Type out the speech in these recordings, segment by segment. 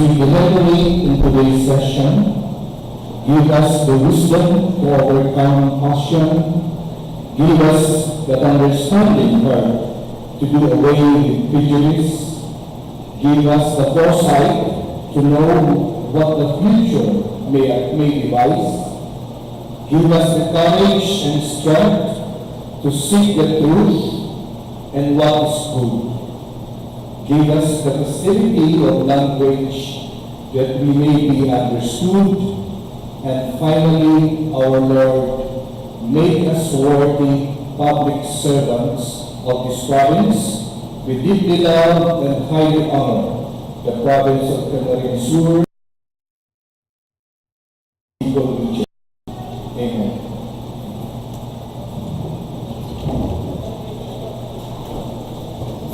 we deliberate in today's session, give us the wisdom to overcome passion, give us the understanding heart to do away with prejudice, give us the foresight to know what the future may devise, give us the courage and strength to seek the truth and what is good. Give us the facility of language that we may be understood, and finally, our Lord, make us worthy public servants of this province. We deeply love and highly honor the province of Camarines Sur. Amen.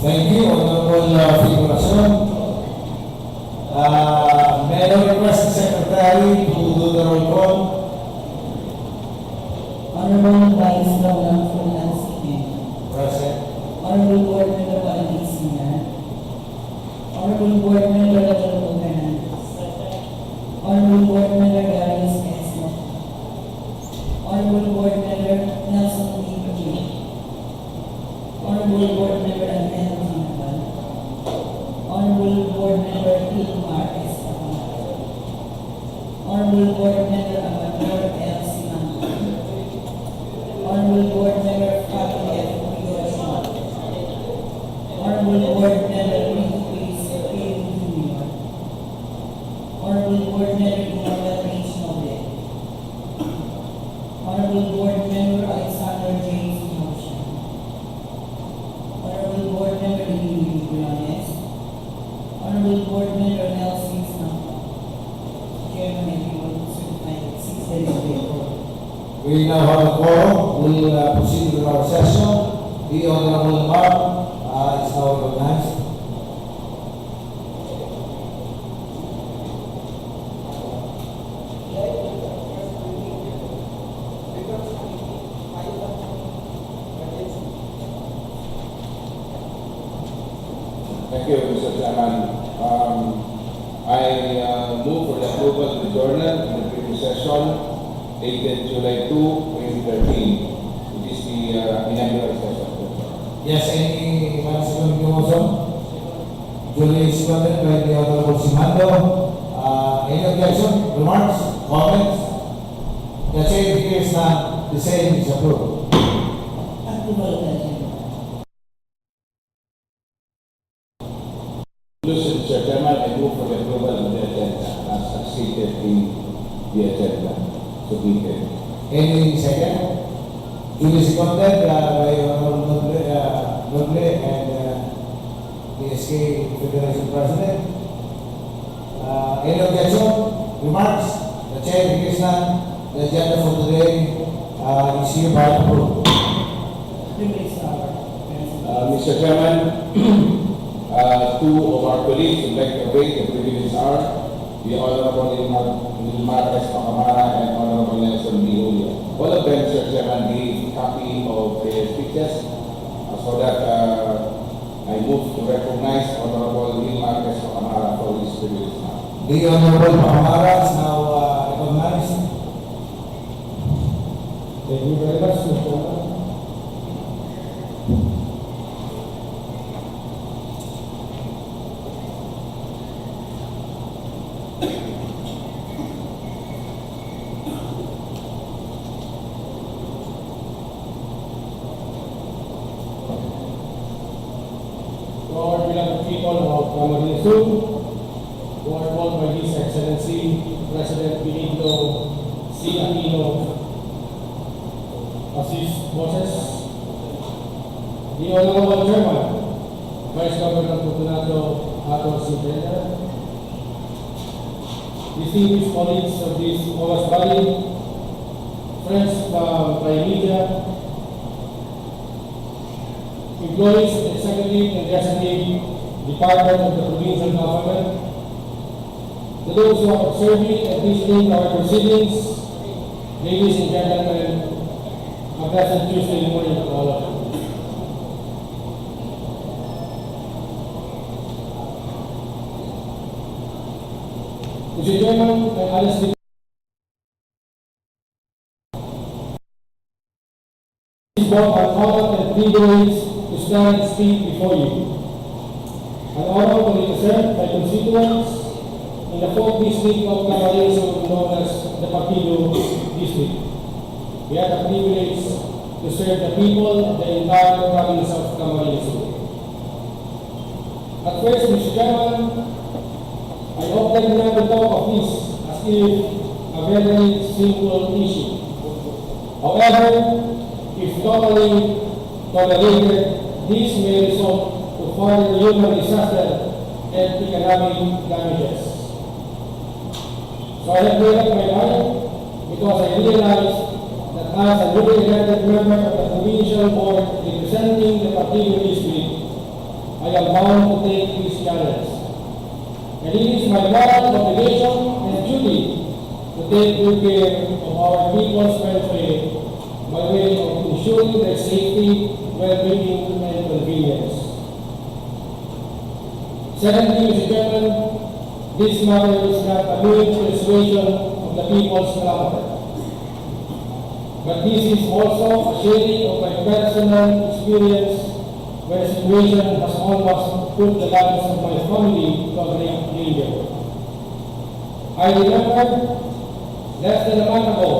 Thank you, Honorable Figuracion. May I request the Secretary to do the roll call? Honorable Vice Governor Fulton, Present. Honorable Board Member Valentin Sina, Honorable Board Member Rodolfo Hernandez, Honorable Board Member Darius Quezon, Honorable Board Member Nelson D. Pagino, Honorable Board Member Antonio Sandoval, Honorable Board Member Hilmar S. Pacamara, Honorable Board Member Amador L. Simango, Honorable Board Member Fatih F. Figuracion, Honorable Board Member Rico Luis P. Jr., Honorable Board Member Emmanuel H. Noble, Honorable Board Member Alexander James Motion, Honorable Board Member Emilio Briones, Honorable Board Member Nelson Snappa, Chairman everyone certified at 6:34. We now have a quorum. We'll proceed with our session. The Honorable Mark is now recognized. Thank you, Mr. Chairman. I move for the approval of the journal in the previous session dated July 2, 2013, which is the inaugural session. Yes, any second motion? Duly seconded by the Honorable Simando. Any objection, remarks, comments? The chair declares that the same is approved. Approval of the Mr. Chairman, I move for the approval of the agenda as stated in the agenda submitted. Any second? Duly seconded by Honorable Noble and PSK Federation President. Any objection? Remarks? The chair declares that the agenda for today is hereby approved. Mr. Chairman, two of our colleagues would like to await the privileges are the Honorable Hilmar S. Pacamara and Honorable Nelson B. Julio. All of them, Sir Chairman, gave copy of their speeches so that I move to recognize Honorable Hilmar S. Pacamara for his privilege now. The Honorable Pacamara is now recognized. Thank you very much, Mr. Chairman. Lord, beloved people of Camarines Sur, who are called by His Excellency President Benigno C. Aquino as his bosses, the Honorable Chairman, Vice Governor Fortunato Ator Sintenda, distinguished colleagues of this august body, friends from media, employees, executive and executive department of the provincial government, to those who are observing and listening to our proceedings, ladies and gentlemen, a pleasant Tuesday morning to all of you. Mr. Chairman, I honestly is both an honor and privilege to stand and speak before you. An honor to represent my constituents in the 4th district of Camarines, known as the Partido District. We have the privilege to serve the people of the entire province of Camarines. At first, Mr. Chairman, I often not to talk of this as if a very simple issue. However, if totally tolerated, this may result to further human disaster and economic damages. So I have made up my mind because I realize that as a newly elected member of the provincial board representing the Partido District, I am bound to take this challenge. And it is my moral obligation and duty to take good care of our people's welfare by way of ensuring their safety, well-being, and convenience. Secondly, Mr. Chairman, this matter is not a mere persuasion of the people's clamor, but this is also a sharing of my personal experience when a situation has almost put the lives of my family to a great danger. I remember less than a month ago,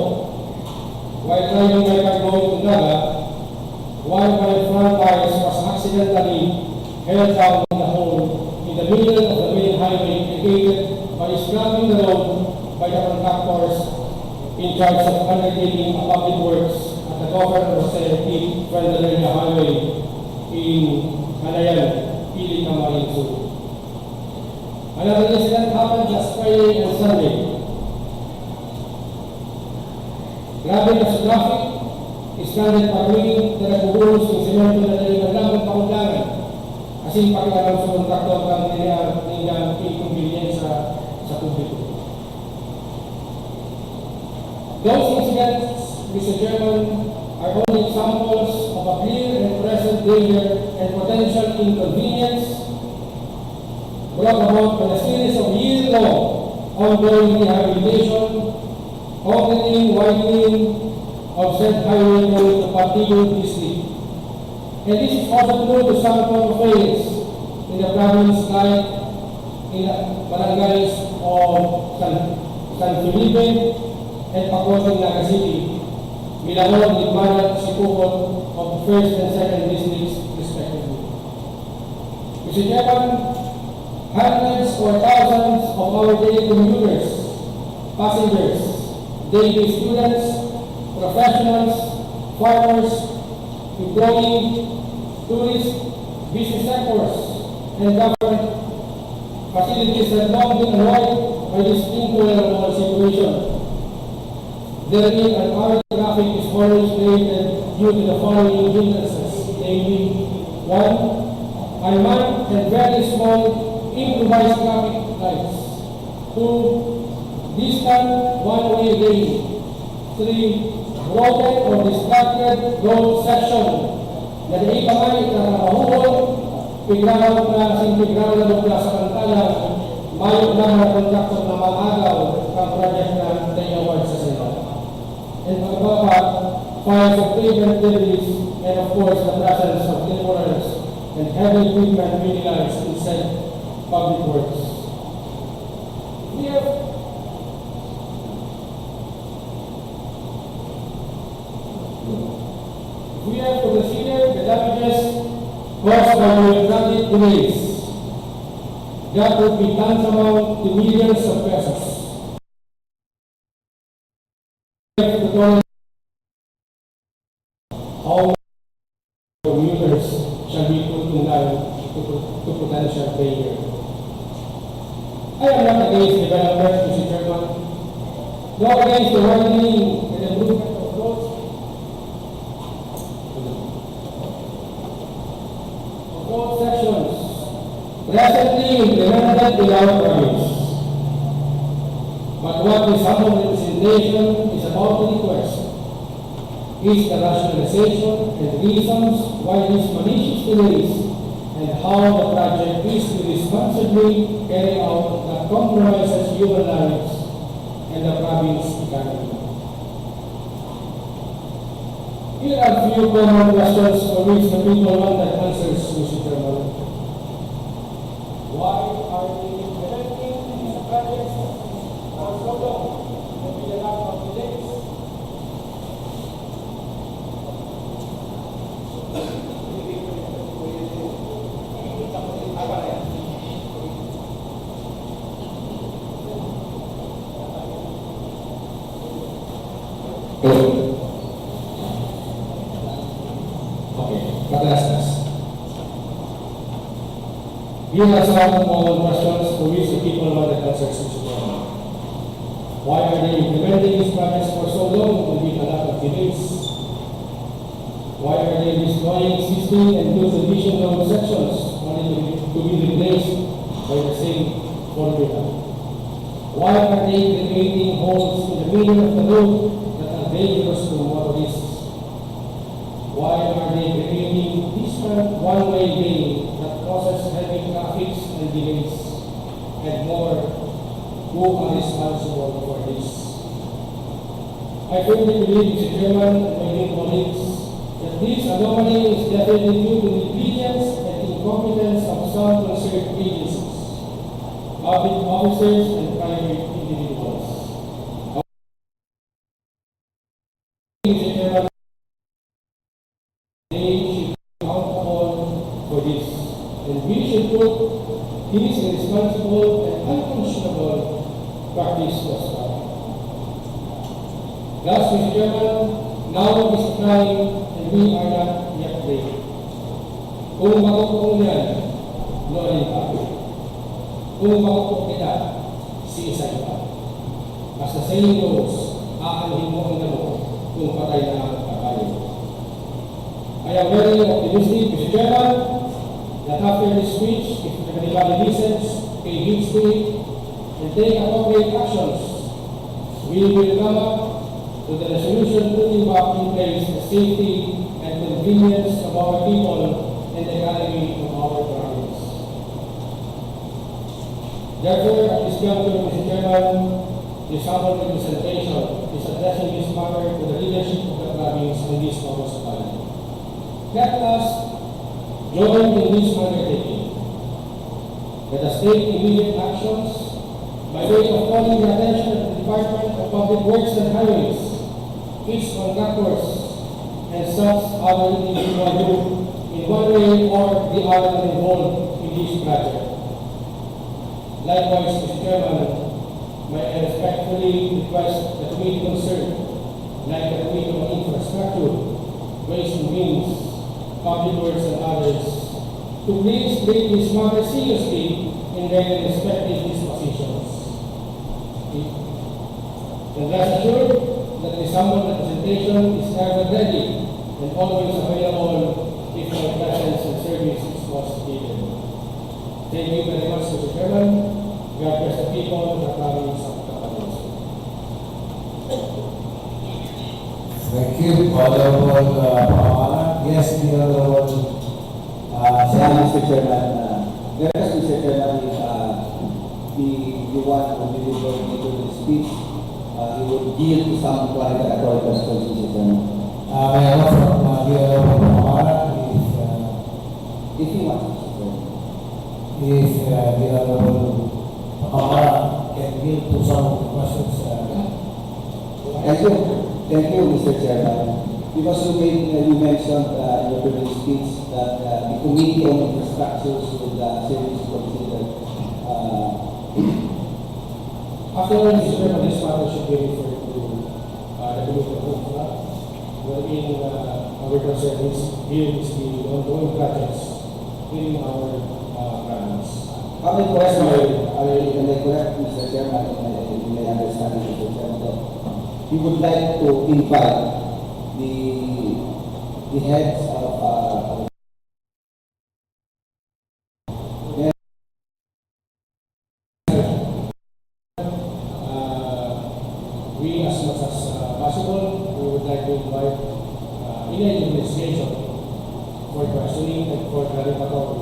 while driving my car going to Naga, one of my front tires was accidentally held down in the hole in the middle of the main highway indicated by scrubbing the road by the contractors in charge of undertaking a public works at the Governor Jose P. Valderrama Highway in Hanayan, Pili, Camarines Sur. Another incident happened last Friday and Sunday. Grabe na sa traffic, stranded parking na nagbubulos ng semento na nalibaglang pakundangan kasi pakialam sa kontraktor ng nilang inconvenience sa publiko. Those incidents, Mr. Chairman, are only examples of a clear and present danger and potential inconvenience brought about by a series of year-long ongoing rehabilitation, opening, widening of said highway going to Partido District. And this is also true to some thoroughfares in the province like in the barangays of San Felipe and Pacote, Naga City, Milaon, Lipanan, Sipukot of the 1st and 2nd districts respectively. Mr. Chairman, hundreds or thousands of our daily commuters, passengers, daily students, professionals, farmers, employees, tourists, business sectors, and government facilities have long been annoyed by this intolerable situation. Therein, an hour traffic is always created due to the following hindrances, namely, 1. Unmanned and very small improvised traffic lights. 2. Distant one-way lane. 3. Broken or distracted road section. Na di pa ay mahuhol, pigraw na sintigraw na mula sa pantala, mayo lang na kontraktor na mag-agaw ang project na award sa sila. And pagkababa, files of pavement debris, and of course the presence of laborers and heavy equipment utilized in said public works. We have to consider the damages caused by bureaucratic delays. That would be tantamount to millions of pesos. How commuters shall be put in line to potential failure. I am not against development, Mr. Chairman, nor against the widening and improvement of roads. Road sections presently implemented in our province. But what this humble representation is about to request is the rationalization and reasons why these malicious delays and how the project is to responsibly carry out that compromises human lives and the province economy. Here are few common questions for which the people want that answers, Mr. Chairman. Why are we implementing these projects for so long? There will be a lot of delays. Okay, Patalastas. Here are some common questions for which the people want the answers, Mr. Chairman. Why are they implementing these projects for so long? There will be a lot of delays. Why are they destroying existing and new additional sections only to be replaced by the same formula? Why are they creating holes in the middle of the road that are dangerous to motorists? Why are they creating distant one-way lane that causes heavy traffic and delays? And more, who are responsible for this? I firmly believe, Mr. Chairman and my dear colleagues, that this anomaly is definitely due to negligence and incompetence of some concerned agencies, public officers, and private individuals. Mr. Chairman, they should count upon for this, and we should put this irresponsible and unconscionable practice to stop. Thus, Mr. Chairman, now is the time and we are not yet ready. Kung makukuha niyan, noorin pa. Kung makukuha kita, si isa pa. Basta sa saying goes, aanhin mo ang damo kung patay na ang kakayo. I am very optimistic, Mr. Chairman, that after this speech, if everybody listens, pay heed to it, and take appropriate actions, we will come up with a resolution putting back in place the safety and convenience of our people and the economy of our province. Therefore, at this juncture, Mr. Chairman, this humble representation is addressing this matter to the leadership of the province and this municipality. Let us join in this undertaking. Let us take immediate actions by way of calling the attention of the Department of Public Works and Highways, its contractors, and such other individual group in one way or the other involved in this project. Likewise, Mr. Chairman, may I respectfully request the committee concerned, like the Committee on Infrastructure, Ways and Means, Public Works and others, to please take this matter seriously in their respective dispositions. And rest assured that the humble representation is ever ready and always available if my presence and service is most needed. Thank you very much, Mr. Chairman. God bless the people of the province of Camarines. Thank you, Honorable Pamahalan. Yes, the Honorable Mr. Chairman, let us, Mr. Chairman, if the one who delivered the speech, he would yield to some clarificatory questions, Mr. Chairman. may I know from the Honorable Pamahalan If you want, Mr. Chairman. if the Honorable Pamahalan can give to some of the questions. Thank you, Mr. Chairman. Because you mentioned in your previous speech that the Committee on Infrastructure should seriously consider. After Mr. Chairman, this matter should be referred to the Committee of Infra, wherein our concern is the ongoing projects in our province. How many questions are you correct, Mr. Chairman, in my understanding, Mr. Chairman, that you would like to invite the heads of we, as much as possible, we would like to invite in an investigation for questioning and for clarificatory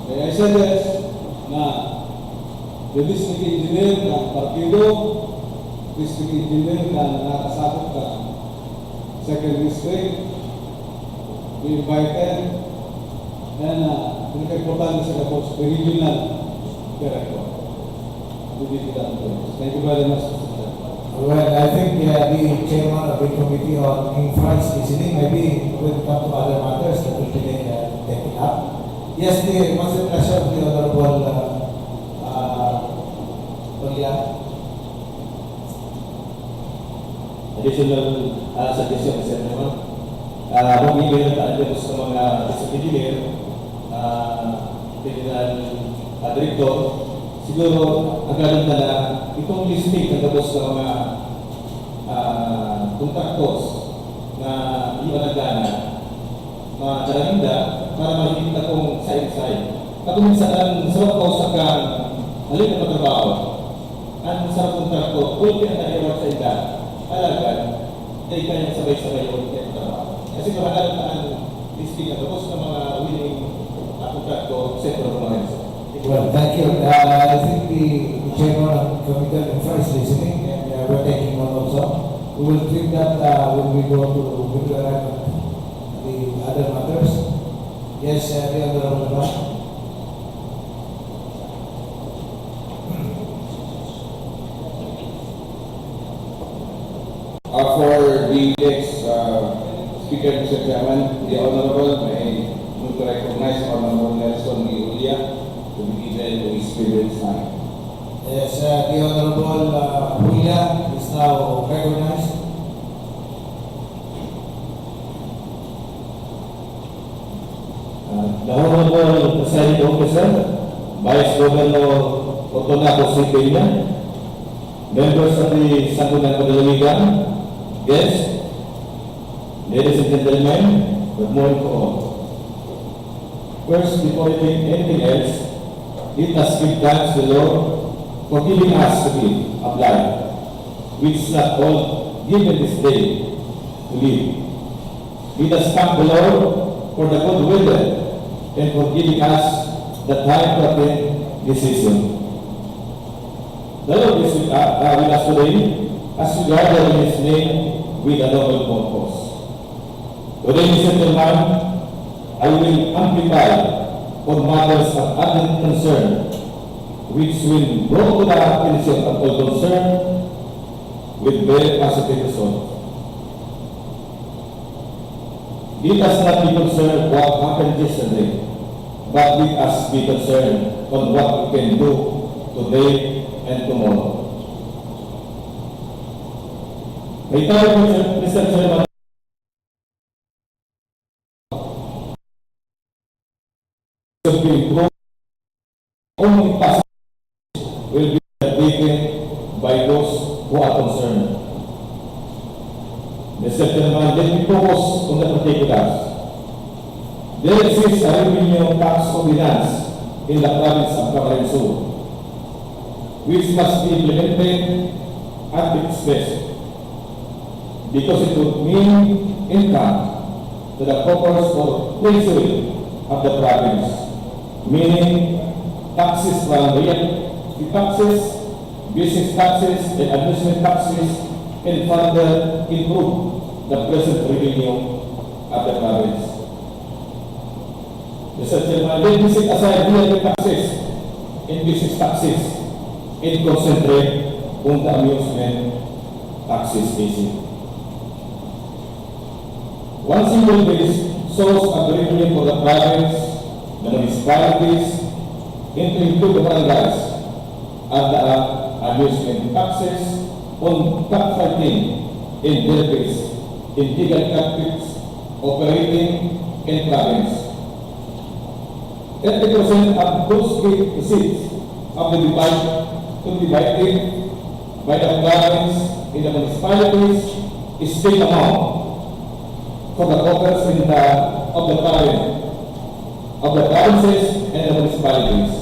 Kaya I suggest na the district engineer ng partido, district engineer na nakasabot ka, second district, be invited, and pinaka-importante sa kapos, the regional director. Thank you very much, Mr. Chairman. Well, I think the chairman of the committee on infrastructure listening, maybe will come to other matters that will be taken up. Yes, the what's the pleasure of the Honorable Julia? Additional suggestion, Mr. Chairman. Mag-ibig na tayo sa mga engineer, general director, siguro agad na lang itong listing ng tapos sa mga contractors na iwanagana, mga karaminda, para makikita kong side-side. Ako minsan, sarap ko sa halip na pagtrabaho, ang sarap kontraktor, kung pinag-iwan sa ida, alagan, dahil kayang sabay-sabay yung trabaho. Kasi mahalaga na ang listing na tapos ng mga winning contractor, sector ng mga isa. Well, thank you. I think the chairman of the committee on infrastructure listening, and we're taking note also. We will treat that when we go to the other matters. Yes, the Honorable Ram. For the next speaker, Mr. Chairman, the Honorable, may move to recognize Honorable Nelson Julia to be given to his privilege time. Yes, the Honorable Julia is now recognized. The Honorable Presiding Officer, Vice Governor Otonaco Siqueña, members of the Sangguniang Kadalawigan, guests, ladies and gentlemen, good morning to all. First, before doing anything else, let us give thanks to the Lord for giving us to live, of life, which is not all given this day to live. Let us thank the Lord for the good weather and for giving us the time to attend this season. The Lord is with us today as we gather in His name with a noble purpose. Today, Mr. Chairman, I will amplify on matters of urgent concern which will bring to the attention of all concerned with very positive results. Let us not be concerned what happened yesterday, but let us be concerned on what we can do today and tomorrow. May tayo, Mr. Chairman, to improve only possible will be taken by those who are concerned. Mr. Chairman, let me focus on the particulars. There exists a revenue tax ordinance in the province of Camarines Sur, which must be implemented at its best, because it would mean income to the coffers or treasury of the province, meaning taxes from realty taxes, business taxes, and amusement taxes, and further improve the present revenue of the province. Mr. Chairman, let me set aside realty taxes and business taxes and concentrate on the amusement taxes issue. One single source of revenue for the province, the municipalities, into the barangays are the amusement taxes on cockfighting in derbies, in legal captives operating in province. 30% of those receipts of the divide to be divided by the province in the municipalities is state amount for the coffers in of the provinces and the municipalities.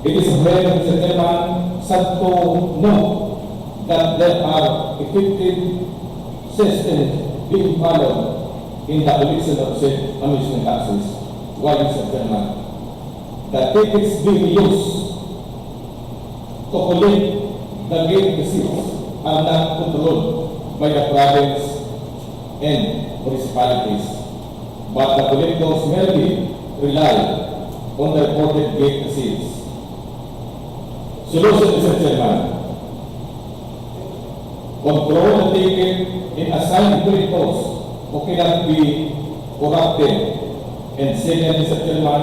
It is very, Mr. Chairman, sad to note that there are effective systems being followed in the collection of said amusement taxes. Why, Mr. Chairman? The tickets being used to collect the gate receipts are not controlled by the province and municipalities, but the collectors merely rely on the reported gate receipts. Solution, Mr. Chairman: control the ticket and assign collectors who cannot be corrupted. And second, Mr. Chairman,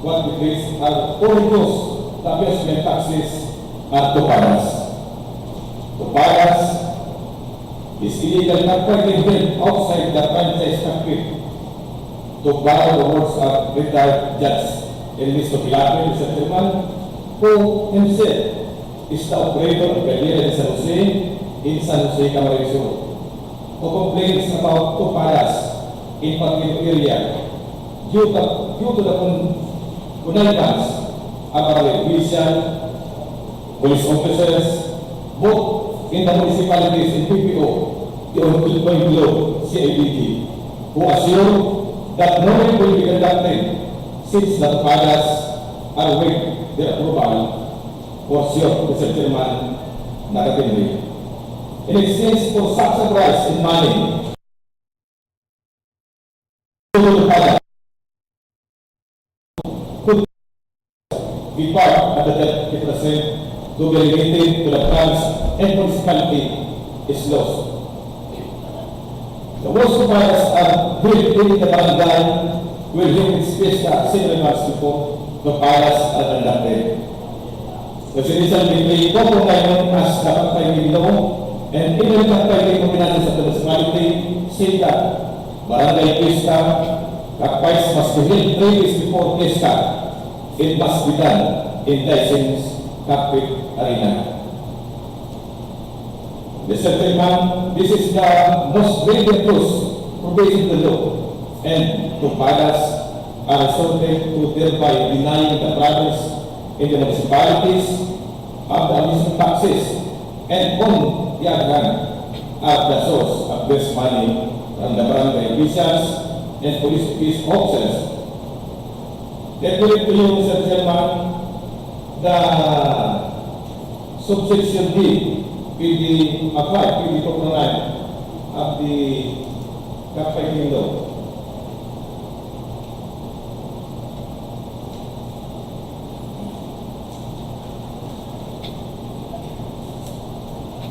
what we face are only those the amusement taxes are topadas. Topadas is illegal cockfighting held outside the franchise circuit. To borrow the words of retired Judge Ernesto Pilato, Mr. Chairman, who himself is the operator of Galera de San Jose in San Jose, Camarines Sur, who complains about topadas in particular area due to the connivance of our official police officers, both in the municipalities and PPO, to include CIDT, who assure that no one will be conducted since the topadas are with their approval for sure, Mr. Chairman, negatively. In exchange for such a price in money, be part of the 30% to be related to the funds and municipality is lost. The most topadas are built in the barangay where human space several months before topadas are conducted. The citizen will be co-compliant as the cockfighting law, and even cockfighting ordinances of the municipality say that barangay fiesta cockfights must be held 3 days before fiesta. It must be done in licensed cockpit arena. Mr. Chairman, this is the most dangerous provision of the law, and topadas are resorted to thereby denying the province in the municipalities of the amusement taxes, and on the other hand, are the source of this money from the barangay officials and police officers. Let me to you, Mr. Chairman, the subsection D will be applied, will be compliant of the cockfighting law.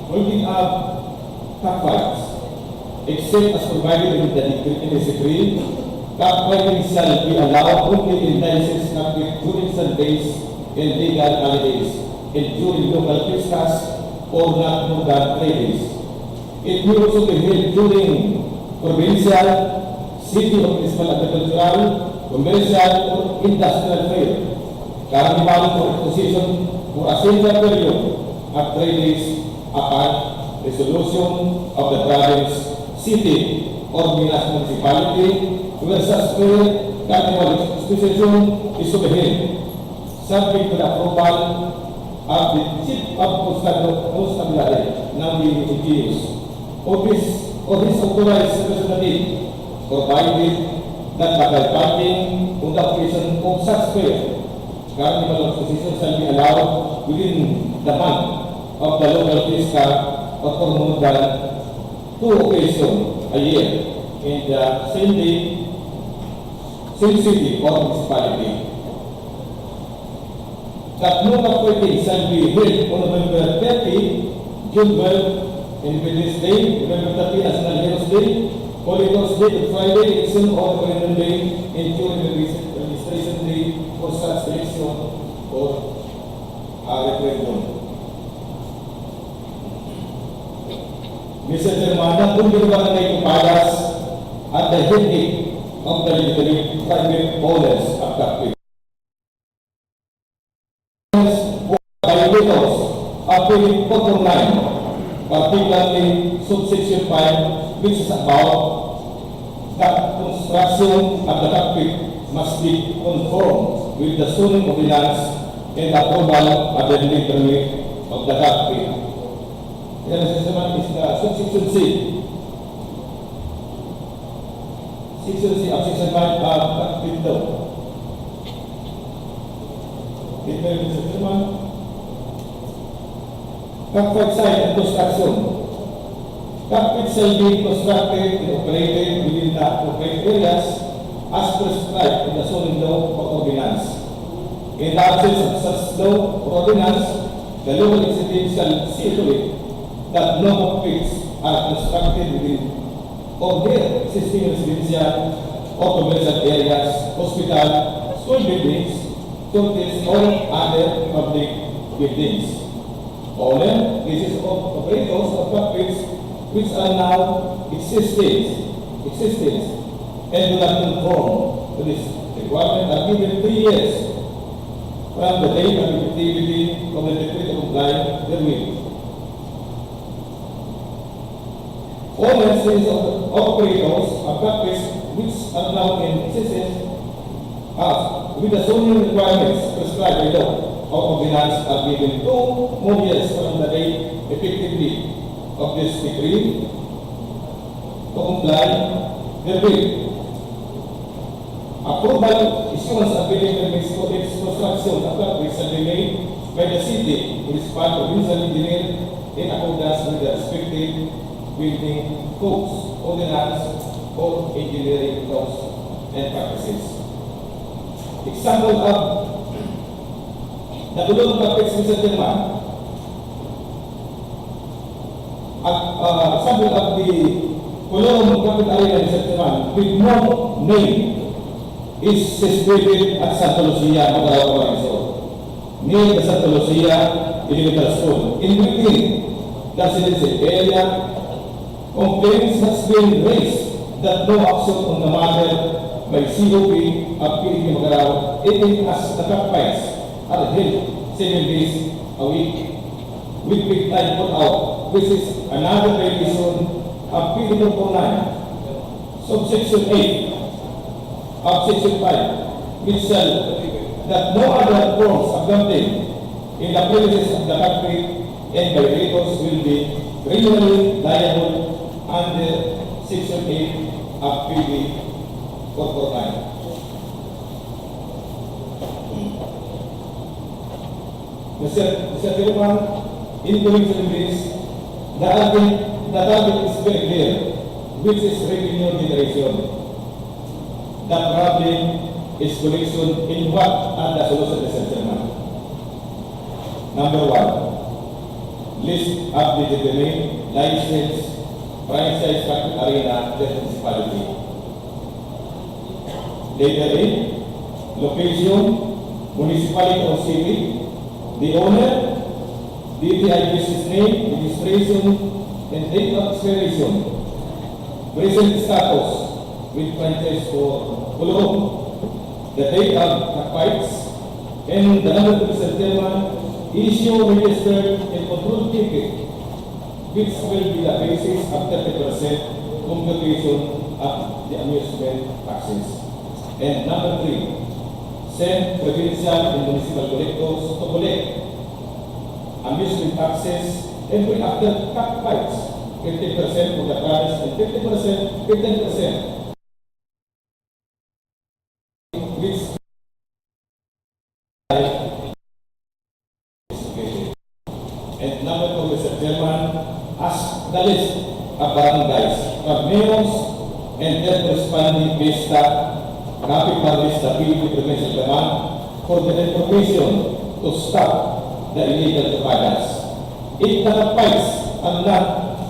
Holding up cockfights except as provided in this decree, cockfighting shall be allowed only in licensed cockpit during Sundays and legal holidays, and during local Christmas or not more than 3 days. It will also be held during provincial, city or municipal agricultural, commercial or industrial fair, carnival or exposition for a single period of 3 days upon resolution of the province, city or municipality where such fair, carnival exposition is to be held, subject to the approval of the Chief of Constabulary, now the EGUs, or his authorized representative, provided that the parking on the occasion of such fair, carnival exposition shall be allowed within the month of the local fiscal or for more than 2 occasions a year in the same day, same city or municipality. That no cockfighting shall be held on November 30, June 12, Independence Day, November 30, National Heroes Day, Holy Ghost Day, Good Friday, election or Calendar Day, and during the registration day for such election or referendum. Mr. Chairman, kung ginawa na ito palas at the headache of the legitimate private owners of cockpit. Violators of Bill 449, particularly subsection 5, which is about the construction of the cockpit must be conformed with the zoning ordinance and approval of the building permit of the cockpit. Yan ang sasama is the subsection C. Section C of section 5 of cockpit law. Ito yung sasama. Cockpit site and construction. Cockpit shall be constructed and operated within the appropriate areas as prescribed in the zoning law or ordinance. In the absence of such law or ordinance, the local executive shall see to it that no cockpits are constructed within or near existing residential or commercial areas, hospital, school buildings, churches, or other public buildings. Owner, this is of operators of cockpits which are now existing and do not conform to this requirement are given 3 years from the date of activity of the decree to comply therewith. Owners of operators of cockpits which are now in existence with the zoning requirements prescribed by law or ordinance are given 2 more years from the date effectively of this decree to comply therewith. Approval issuance of building permits for its construction of cockpits shall be made by the city, municipal, provincial engineer in accordance with the respective building codes, ordinance, or engineering laws and practices. Example of the below cockpits, Mr. Chairman. Example of the below cockpit area, Mr. Chairman, with no name is situated at Santa Lucia, Magarawa, near the Santa Lucia Elementary School. In between the residential area, complaints has been raised that no action on the matter by COP of PNP Magarawa, even as the cockpits are held 7 days a week with big time put out, which is another violation of PNP 49, subsection 8 of section 5, which shall that no other forms of gambling in the premises of the country and violators will be criminally liable under section 8 of PB 449. Mr. Chairman, in conclusion this, the target is very clear, which is revenue generation. The problem is collection in what are the solutions, Mr. Chairman? Number 1, list of legitimate licensed franchise cockpit arena the municipality. Letter A, location, municipality or city, the owner, DTI business name, registration, and date of expiration, present status with franchise for Kulong, the date of cockpits, and the number to Mr. Chairman, issue registered and control ticket, which will be the basis of 30% computation of the amusement taxes. And number 3, send provincial and municipal collectors to collect amusement taxes every after cockpits, 50% for the cars and 50%, 15%, which and number 2, Mr. Chairman, as the list of barangays, mayors, and their corresponding vista, copy published the Philippine Provincial Command for the information to stop the illegal topadas. If the cockpits are not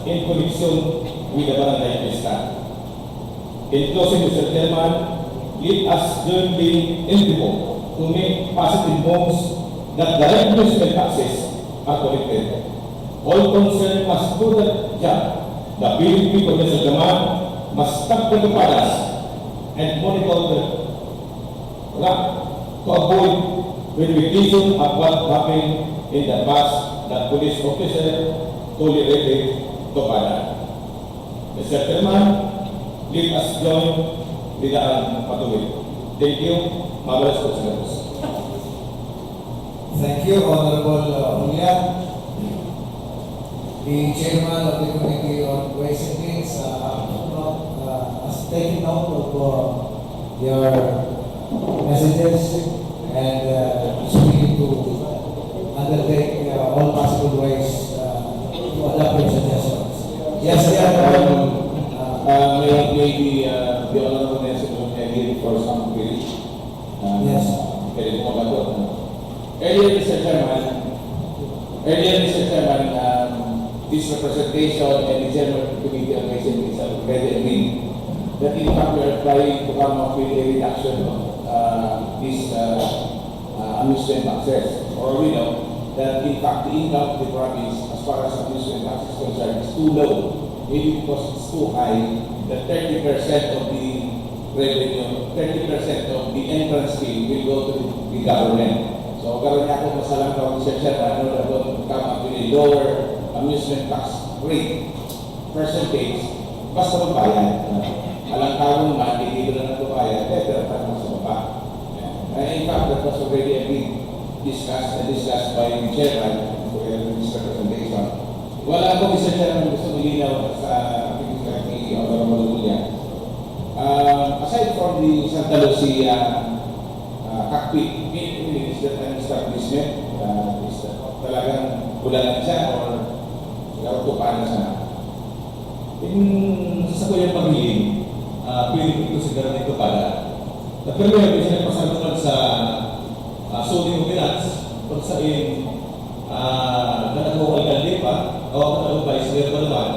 in connection with the barangay vista. In closing, Mr. Chairman, let us jointly endeavor to make positive moves that the amusement taxes are collected. All concerned must do that job. The Philippine Provincial Command must stop the topadas and monitor the rock to avoid repetition of what happened in the past that police officer tolerated topada. Mr. Chairman, let us join with the patuloy. Thank you. Mabalas po sila. Thank you, Honorable Julia. The Chairman of the Committee on Ways and Means has taken note of your messages and is willing to undertake all possible ways to adapt your suggestions. Yes, Maybe the Honorable Nelson will have here for some queries. Yes. Earlier, Mr. Chairman, this representation and the General Committee on Ways and Means have already agreed that in fact we are trying to come up with a reduction of this amusement taxes. Or we know that in fact the income of the province as far as amusement tax is concerned is too low. Maybe because it's too high, that 30% of the revenue, 30% of the entrance fee will go to the government. So, karoon niya ako masalang ka, Mr. Chairman, that will come up with a lower amusement tax rate percentage, basta magbayad. Alang tawang man, hindi ko na nagbabayad, better pa naman sa baba. In fact, that was already discussed by the Chairman for this representation. Wala ako, Mr. Chairman, gusto malinaw sa aking Honorable Julia. Aside from the Santa Lucia cockpit, is that an establishment? Is that talagang bulanan siya or paano siya? Sa kuyang paghiling, piling ito sa garanay ko pala. Pero meron siya pasalunan sa Suling Ordinance kung saan nanagawa alkalde pa o nanagawa vice mayor pa naman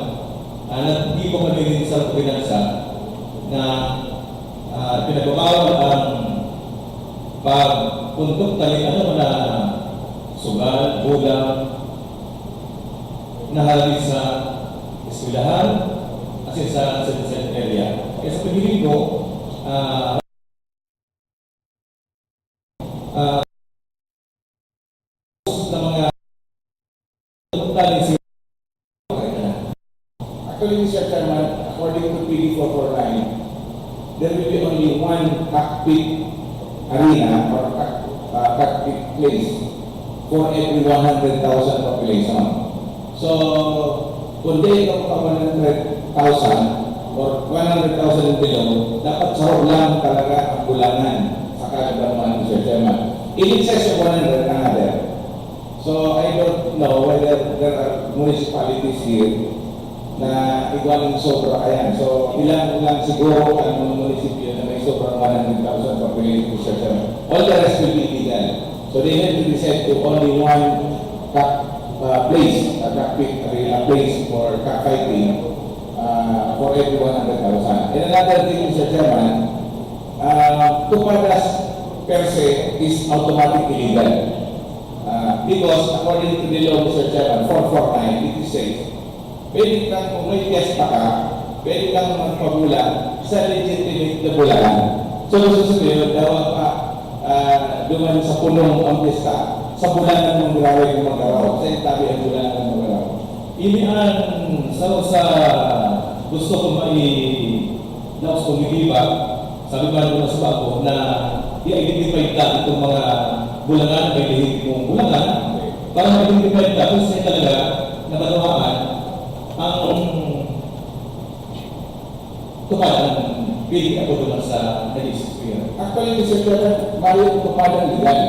na hindi ko magiging sa ordinansa na pinagbabawal ang pagpuntok tali na sugal, bulang na halis sa eskwelahan at sa area. Kaya sa paghiling ko, Actually, Mr. Chairman, according to PD 449, there will be only one cockpit arena or cockpit place for every 100,000 population. So, kung di ito pa 100,000 or 100,000 and below, dapat sarap lang talaga ang bulangan sa kagagaman, Mr. Chairman. In excess of 100 another. So, I don't know whether there are municipalities here na igualing sobra ayan. So, ilang siguro ang mga munisipyo na may sobrang 100,000 population, Mr. Chairman. All the rest will be illegal. So, they have to be set to only one place, a cockpit, a place for cockfighting for every 100,000. And another thing, Mr. Chairman, tumadas per se is automatically illegal. Because according to the law, Mr. Chairman, 449, it says, pwede kang, kung may fiesta ka, pwede kang magpabulan sa legitimate na bulanan. So, susunod, daw ka duman sa punong ang fiesta, sa bulanan ng graway ng magaraw, sa itabi ang bulanan ng magaraw. Ilian sa gusto ko naus kong iba, sabi ba naman sa bago na i-identify ka itong mga bulangan, may lihig mong bulangan, para ma-identify ka kung saan talaga nabanuhaan ang tumalang pili ako doon sa nag-experience. Actually, Mr. Chairman, mario tumalang legal.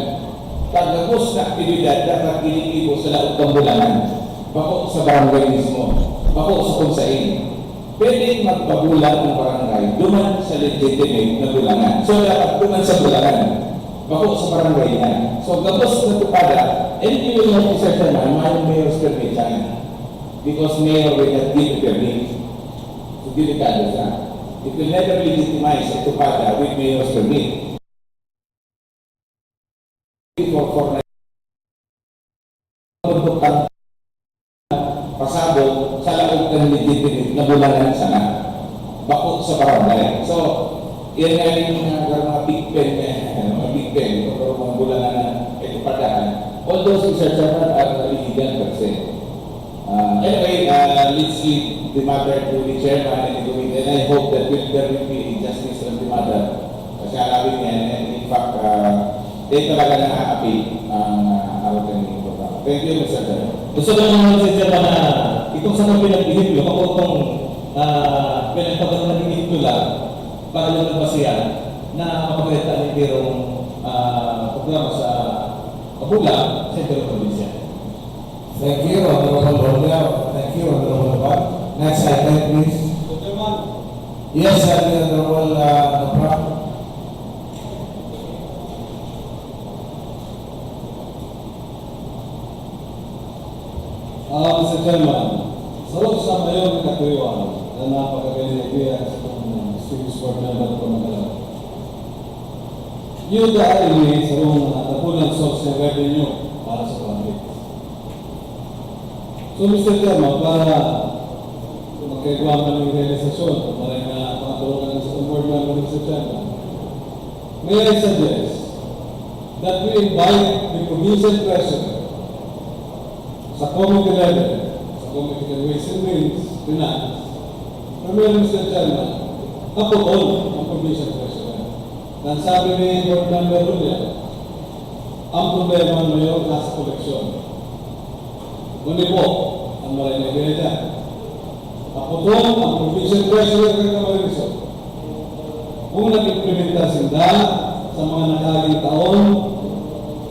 Pagkagos na aktividad, dapat iniibo sa laot ng bulangan. Bako sa barangay mismo, bako sa kunsain. Pwede magpabulan ng barangay, duman sa legitimate na bulangan. So, dapat duman sa bulangan, bako sa barangay na. So, gabos na tupada, and you will not Mr. Chairman, mayroong mayor's permit yan. Because mayor will not give a permit. So, delikado siya. It will never legitimize a tupada with mayor's permit. Pasabog sa laot ng legitimate na bulangan sana bako sa barangay. So, yan nga yung mga big pen, pero mga bulangan na itupadaan. All those Mr. Chairman are illegal per se. Anyway, let's leave the matter to the chairman and the committee, and I hope that there will be justice on the matter. Kasi alawin yan, and in fact, they talaga na-happy ang araw ng program. Thank you, Mr. Chairman. Gusto ko naman si Sir na itong sa mga pinag-ihip ako itong pinagpagano ng ihip lang para yung nagbasihan na mapagkita ng pirong programa sa Kabula, Sentro Provincia. Thank you, Honorable Lordia. Thank you, Honorable Bob. Next item, please. Yes, Honorable Nopra. Mr. Chairman, sa loob sa mayor ng katuwiwan na napakagaling na sa Student Sport Member ko ng Galaw. Yun dahil sa rong natapunan source ng revenue para sa public. So, Mr. Chairman, para magkagawa ka ng realisasyon, para na pakatulungan sa board member, Mr. Chairman, may I suggest that we invite the provincial treasurer sa committee level, sa committee of Ways and Means, Finance, Premier Mr. Chairman, kaputol ang provincial treasurer. Nang sabi ni Board Member Rulia, ang problema ngayon nasa koleksyon. Ngunit po, ang maraming dyan. Kaputol ang provincial treasurer ng Camarinesor. Kung nag-implementa sila sa mga nakaling taon,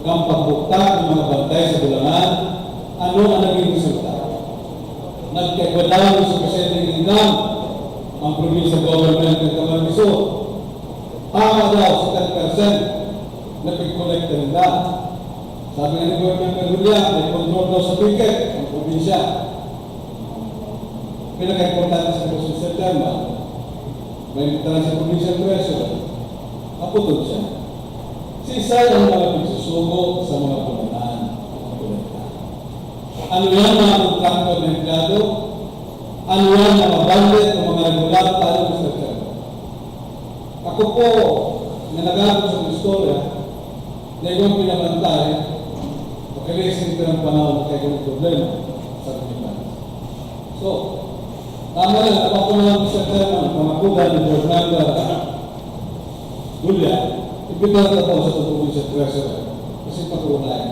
kang pagbukta ng mga bantay sa bulangan, ano ang naging resulta? Nagkagwadaw sa presenting income ang provincial government ng Camarinesor. Tama daw sa 10% na pag-collect nila. Sabi nga ni Government Rulia, may control daw sa ticket ang probinsya. Pinaka-importante sa Mr. Chairman, may imbitahan sa provincial treasurer, naputol siya. Si Isay ang mga pagsusugo sa mga pumunaan. Ano yan mga kontraktor ng empleyado? Ano yan mga budget o mga regular tayo, Mr. Chairman? Ako po, na nag-aabot sa istorya, na ibang pinabantay, pagkalisin ko ng panahon na kayo ng problema sa Pilipinas. So, tama rin, ako po naman, Mr. Chairman, pamakulan ng board member, Julia, ipitan na po sa tutulong sa treasurer, kasi pag-uunay,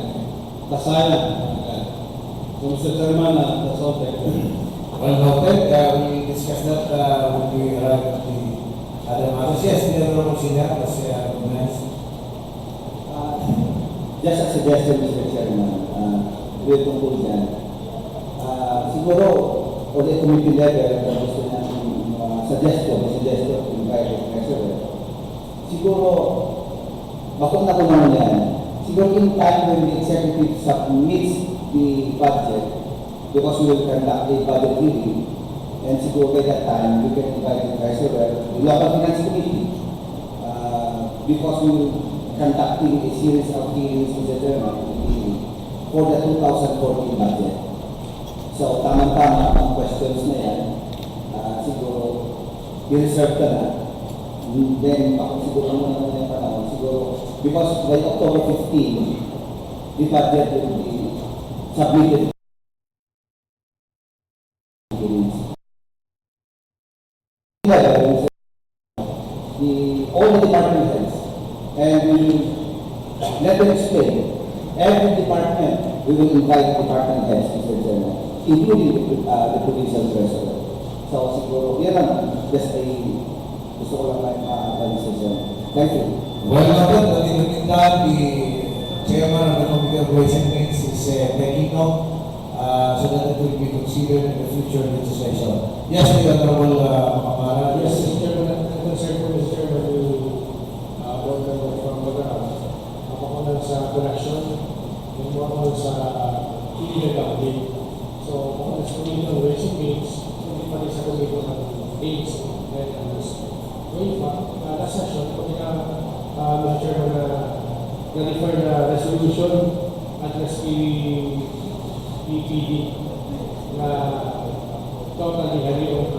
kasayan, so, Mr. Chairman, that's all. Thank you. Well noted. We discussed that when we arrived at the other matters. Yes, the Honorable Senior was recognized. Just a suggestion, Mr. Chairman, with tungkol dyan. Siguro, o the committee level, gusto na suggestion to invite the treasurer. Siguro, bakit na ko naman yan, siguro in time when the executive submits the budget, because we will conduct a budget review, And siguro by that time, we can invite the Vice President, the local finance committee, because we will conducting a series of hearings with the Chairman for the 2014 budget. So, tamang-tama ang questions na yan. Siguro, i-reserve ka na. Then, ako siguro muna yung panahon. Siguro, because by October 15, the budget will be submitted. All the department heads, and we will let them explain. Every department, we will invite department heads, Mr. Chairman, including the provincial treasurer. So, siguro, yan lang, just a, gusto ko lang Mr. Chairman. Thank you. Well noted, but in the meantime, the chairman of the Committee on Ways and Means is taking note so that it will be considered in the future legislation. Yes, the Honorable Makamara. Yes, Mr. Chairman, I'm concerned for Mr. Chairman to board member from Batangas. Ako lang sa production, yung mga ako sa illegal gambling. So, ako lang sa Committee on Ways and Means, hindi pa rin sa Committee on Games and others. So, in fact, last session, kung Mr. Chairman na-refer na resolution address PPD na totally haliyong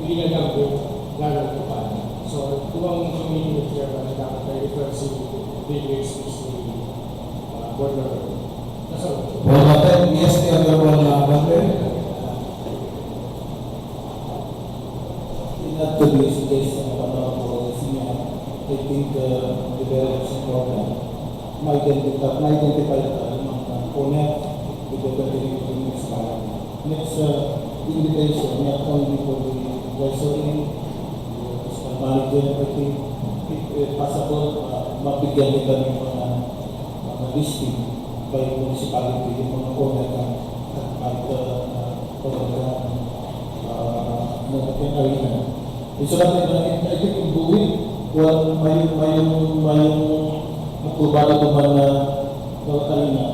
illegal gambling lalo ng kapal. So, tuwang committee Mr. Chairman na dapat ay refer si Bill Gates ni board member. That's all. Well noted, yes, the Honorable Makamara. Not to be case I think the development program might identify component with the continuing expiry. Next, invitation not only for the advisory, the manager, I think if possible, mabigyan nila ng mga listing by municipality, yung mga component at arena. So that I think in doing, well, may aprobado naman na arena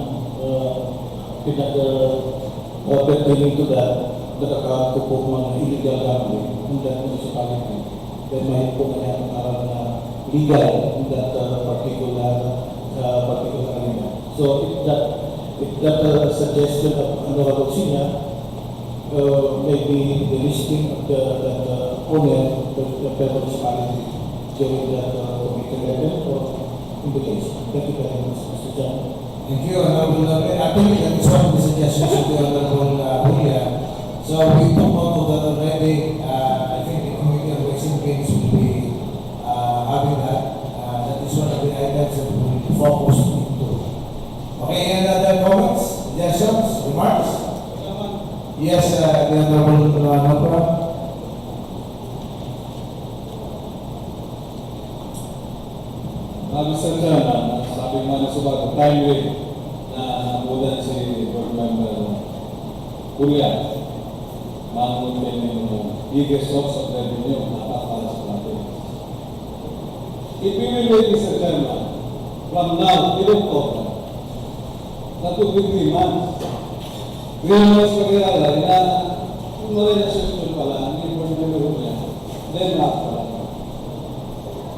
pertaining to that, nakakatupok mga illegal gambling in that municipality. Then may po na yan aral na legal in that particular arena. So if that suggestion of Honorable Sina, maybe the listing of the owner of the municipality during that committee level or invitation. Thank you very much, Mr. Chairman. Thank you, Honorable Makamara. Actually, that is one of the suggestions of the Honorable Julia. So we took note of that already. I think the Committee on Ways and Means will be having that. That is one of the items that we will focus into. Okay, any other comments, suggestions, remarks? Yes, the Honorable Makamara. Mr. Chairman, sabi mo na subago, timely na nabulan si Board Member Julia. Mahal din yung biggest source of revenue na para sa plato. If we will wait, Mr. Chairman, from now till October, that will be 3 months. 3 months pag-ialala na kung marelasyon pala, hindi Board Member Julia, then after.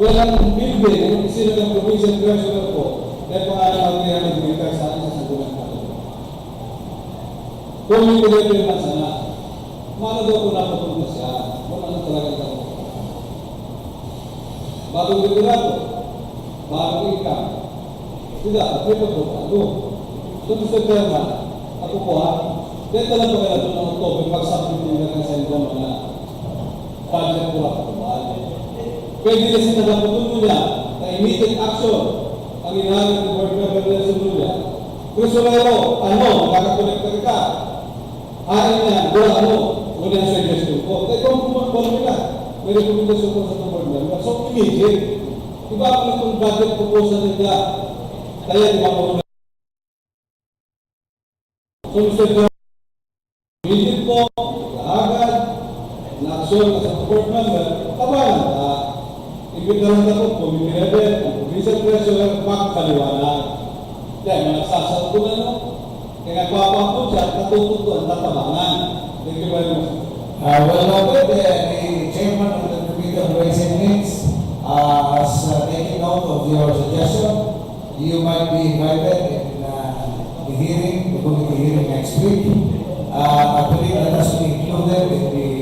Well, ang building, sino ng provincial treasurer po, dahil pangalan ang nagbigay sa akin sa sagulang pa. Kung yung pinagpili man sana, mana daw po napapunta siya, kung ano talagang gawin. Bagong literato, bagong income. Tidak, at ito po, ano? So, Mr. Chairman, ako po ha, dahil talaga po kaya ito ng October, pag-submit nila ng sa inyo na budget po ako. Pwede na sinagaputunan niya na immediate action ang inahanap ng Board Member Nelson Lulia. Kusulero, ano, makakakonekta ka. Hain niya, doon ano, wala ang suggestion ko. Kaya kung kumagpon nila, may rekomendasyon ko sa Board Member. So, immediate. Iba ako na itong budget proposal nila. Kaya di ba ko na. So, Mr. Chairman, immediate po, agad, na-action ka sa Board Member, tabanan ka. Ibigay na po, committee level, ang provincial treasurer, magpaliwanag. Dahil managsasagot ko na no, kaya nagpapakot siya, natututo ang tatabangan. Thank you very much. Well noted, the chairman of the Committee on Ways and Means has taken note of your suggestion. You might be invited in the hearing, the committee hearing next week. I believe that has been included in the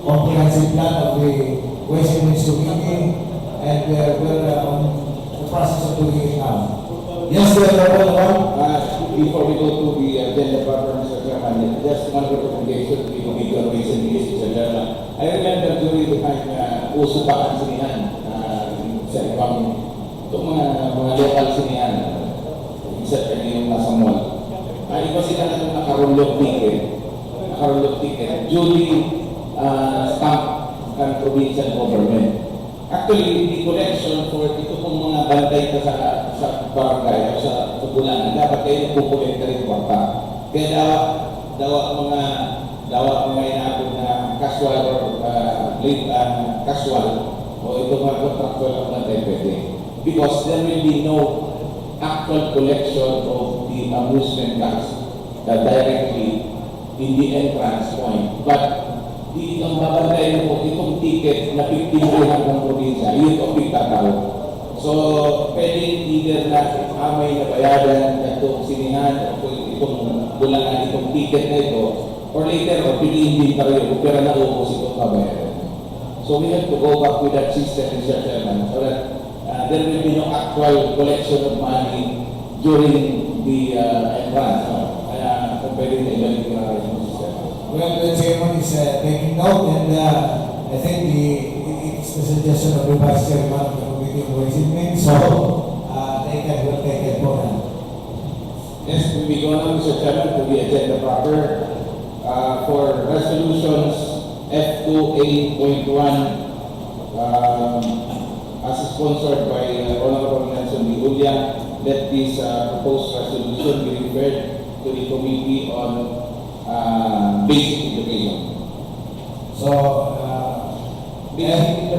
comprehensive plan of the Ways and Means Committee, and we're on the process of doing it now. Yes, the Honorable one. Before we go to the agenda proper, Mr. Chairman, just one recommendation to the Committee on Ways and Means, Mr. Chairman. I remember during the time na uso pa ang sinihan sa ibang itong mga local sinihan, isa pa yung nasa mall. Iba sila na nakarulog ticket, duly stamp ng provincial government. Actually, the collection for ito pong mga bantay ka sa barangay o sa tubulan, dapat kayo nagpukulekta rin kwarta. Kaya dawa mga inabot na casual or late casual o ito mga contractual ang bantay pwede. Because there will be no actual collection of the amusement tax directly in the entrance point. But ang babantay mo itong ticket na 15 ng probinsya, yun ang pagtatao. So, pwedeng either na amay na bayaran itong sinihan o itong bulangan itong ticket na ito, or later, or piliin din pa rin, pero naubos itong babayaran. So, we have to go back with that system, Mr. Chairman, so that there will be no actual collection of money during the entrance. Kaya, kung pwede na ibalik yung system. Well, the chairman is taking note, and I think it's the suggestion of the vice chairman of the Committee on Ways and Means, so they will take it for now. Yes, we go on, Mr. Chairman, to the agenda proper for resolutions F2A.1 as sponsored by Honorable Nelson B. Ulia. Let this proposed resolution be referred to the Committee on Basic Education. So, Basic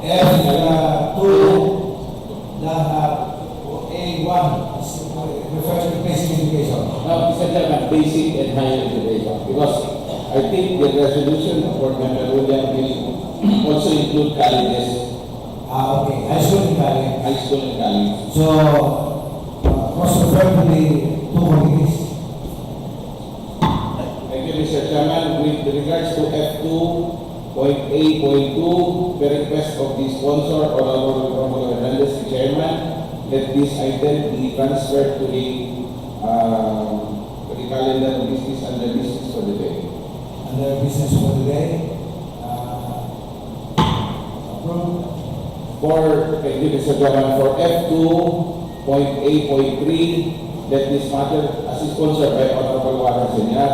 F2, A1 refers to basic education. Mr. Chairman, basic and higher education. Because I think the resolution for Member William will also include colleges, Okay, high school and college. high school and college. So, must refer to the two committees. Thank you, Mr. Chairman. With regards to F2.A.2, the request of the sponsor, Honorable Romulo Hernandez, the chairman, let this item be transferred to the calendar of business under business for the day. Under business for the day. Approved. Thank you, Mr. Chairman, for F2.A.3, let this matter, as is sponsored by Honorable Warren Senior,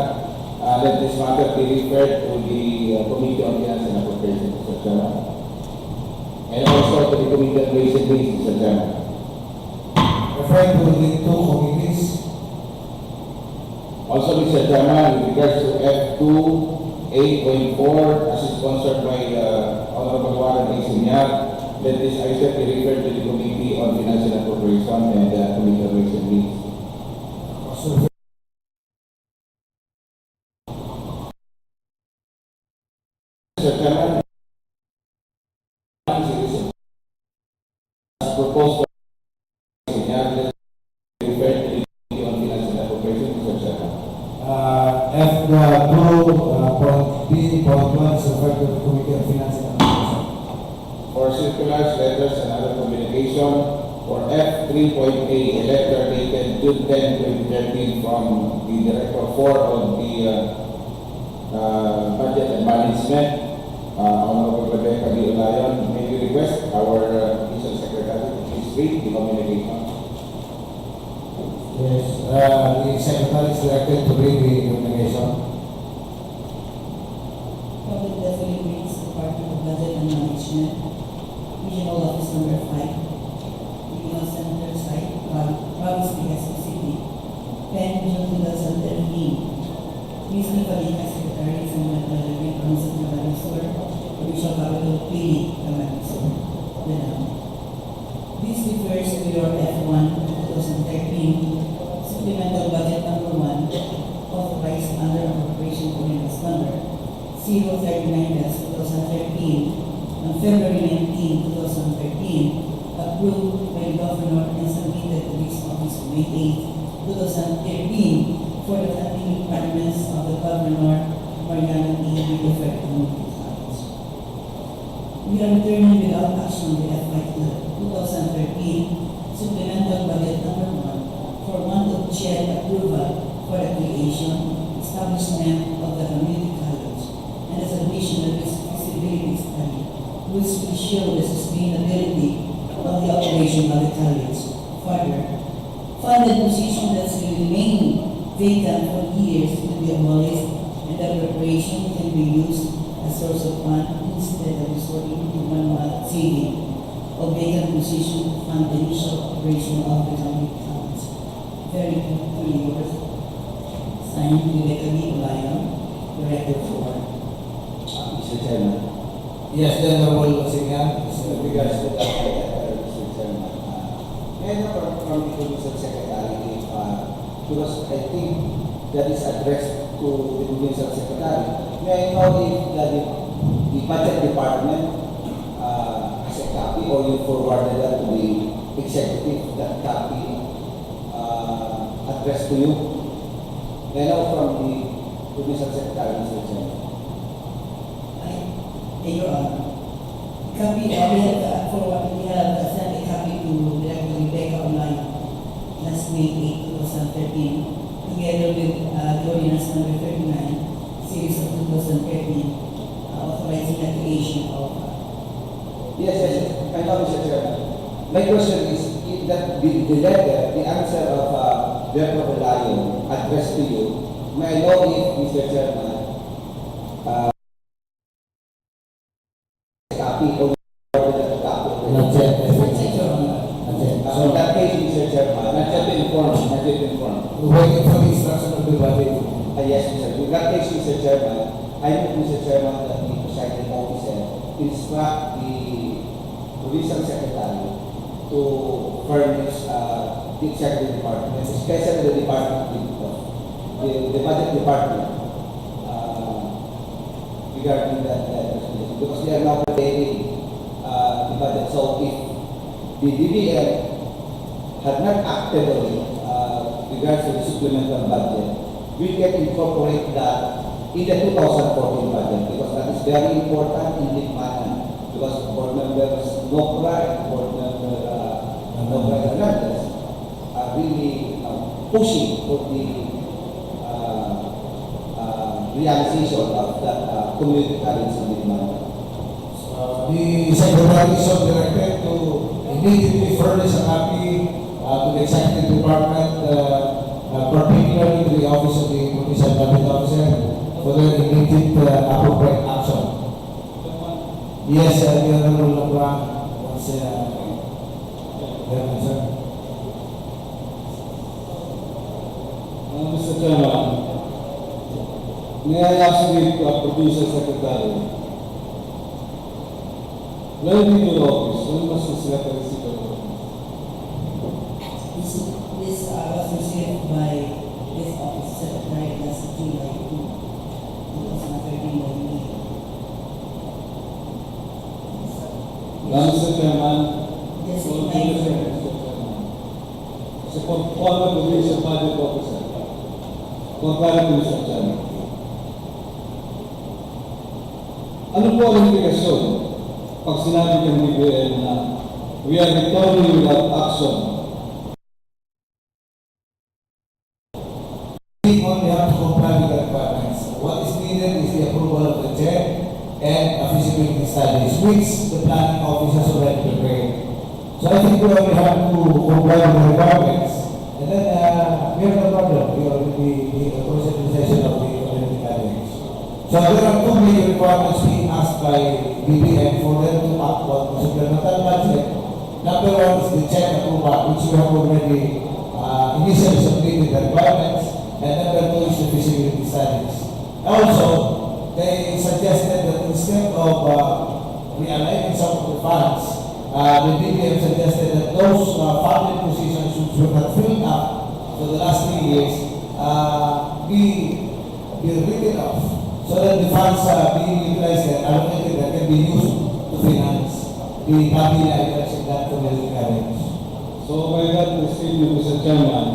let this matter be referred to the Committee on Finance and Appropriations, Mr. Chairman. And also to the Committee on Ways and Means, Mr. Chairman. Referring to the two committees. Also, Mr. Chairman, with regards to F2.A.4, as is sponsored by Honorable Warren Senior, let this item be referred to the Committee on Finance and Appropriations and Committee on Ways and Means. Mr. Chairman, as proposed by Senior, let be referred to the Committee on Finance and Appropriations, Mr. Chairman. F2.B.1 is referred to the Committee on Finance and Appropriations. For circulars, letters, and other communication, for F3.A, a letter dated June 10, 2013 from the Director 4 of the Budget and Management, Honorable Rebecca D. Olayon. May we request our Official Secretary to please read the communication. Yes, the Secretary is directed to read the communication. Public Deliveries, Department of Budget and Management, Regional Office Number 5, Regional Center Site, Province Quezon City, 10 June 2013. Ms. Nicolita, Secretary, San Delivery Council ng Marisol, Provincial Capital Clinic ng Marisol. This refers to your F1 2013 Supplemental Budget Number 1, authorized under appropriation ordinance number 039-2013 on February 19, 2013, approved by the Governor and submitted to this office on May 8, 2013 for the continuing departments of the Governor Mariano P. Referred Community College. We are returning without action the FY 2013 supplemental budget number 1 for month of chair approval for the creation, establishment of the community college and the submission of its feasibility study, which will show the sustainability of the operation of the college. Further, funded position that will remain vacant for years will be abolished and the appropriation can be used as source of fund instead of resorting to 1 month saving of vacant position to fund the initial operation of the community college. Very truly yours. Signed, Rebecca B. Lion, Director for. Mr. Chairman, Yes, the Honorable Singan. with regards to that, Mr. Chairman, may I know from the Provincial Secretary if, because I think that is addressed to the Provincial Secretary, may I know if the budget department has a copy or you forwarded that to the executive, that copy addressed to you? May I know from the Provincial Secretary, Mr. Chairman. Your Honor, copy, we have sent a copy to Director Rebecca Online last May 8, 2013, together with the ordinance number 39, series of 2013, authorizing the creation of. Yes, I know, Mr. Chairman. My question is, if that the letter, the answer of Director Lion addressed to you, may I know if, Mr. Chairman, copy or the copy? Not yet. Your Honor. Not yet. So in that case, Mr. Chairman, Not yet informed, not yet informed. We're waiting for the instruction of the budget. yes, Mr. In that case, Mr. Chairman, I move, Mr. Chairman, that the presiding officer instruct the Provincial Secretary to furnish the executive department, especially the department of the budget department, regarding that resolution, because they are now preparing the budget. So if the DBM had not acted on it regards to the supplemental budget, we can incorporate that in the 2014 budget, because that is very important in the manner, because board members Nopra and board member Nopra Hernandez are really pushing for the realization of that community college in the manner. The Secretary is so directed to immediately furnish a copy to the Executive Department, particularly to the Office of the Provincial Budget Officer, for their immediate appropriate action. Yes, the Honorable Lambra wants their answer. Mr. Chairman, may I ask the Provincial Secretary, when did you office? When was the Secretary receive the This was received by this office secretary last July 2, 2013 by me. Mr. Chairman, Yes, so, thank you. Mr. Chairman, so former Provincial Budget Officer, contrary to Mr. Chairman, ano po ang implikasyon pag sinabi ng BBM na we are returning without action? We only have to comply with the requirements. What is needed is the approval of the chair and a feasibility studies, which the planning office has already prepared. So I think we only have to comply with the requirements, and then we have no problem. We already the commercialization of the community college. So there are two major requirements being asked by BBM for them to act on the supplemental budget. Number one is the check approval, which we have already initially submitted the requirements, and number two is the feasibility studies. Also, they suggested that instead of realigning some of the funds, the BBM suggested that those funded positions which were not filled up for the last 3 years be be written off so that the funds being utilized and allocated that can be used to finance the family items in that community college. So by that, Mr. Chairman,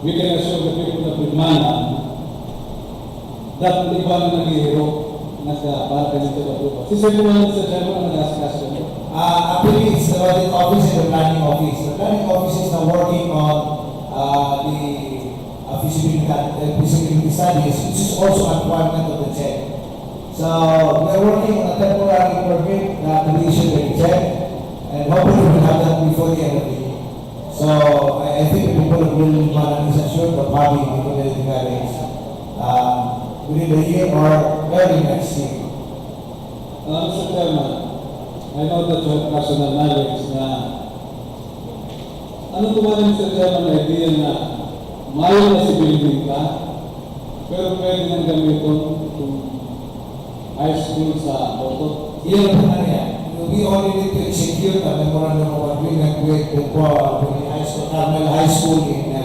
we can assure the people of Bimana that iba na nag-ihiro para ganito na po. Si Sir Mr. Chairman, nag-askas ko. Actually, it's the audit office and the planning office. The planning office is now working on the feasibility studies, which is also a requirement of the check. So we are working on a temporary permit to be issued by the check, and hopefully we'll have that before the end of the year. So I think the people will be assured of having the community college within the year or early next year. Mr. Chairman, I know that you have personal knowledge na ano po ba Mr. Chairman na idea na mayo na si building ka, pero pwede nang gamitin itong high school sa Boto? Iyan ang yan. We only need to execute a memorandum of agreement with the high school, Carmel High School in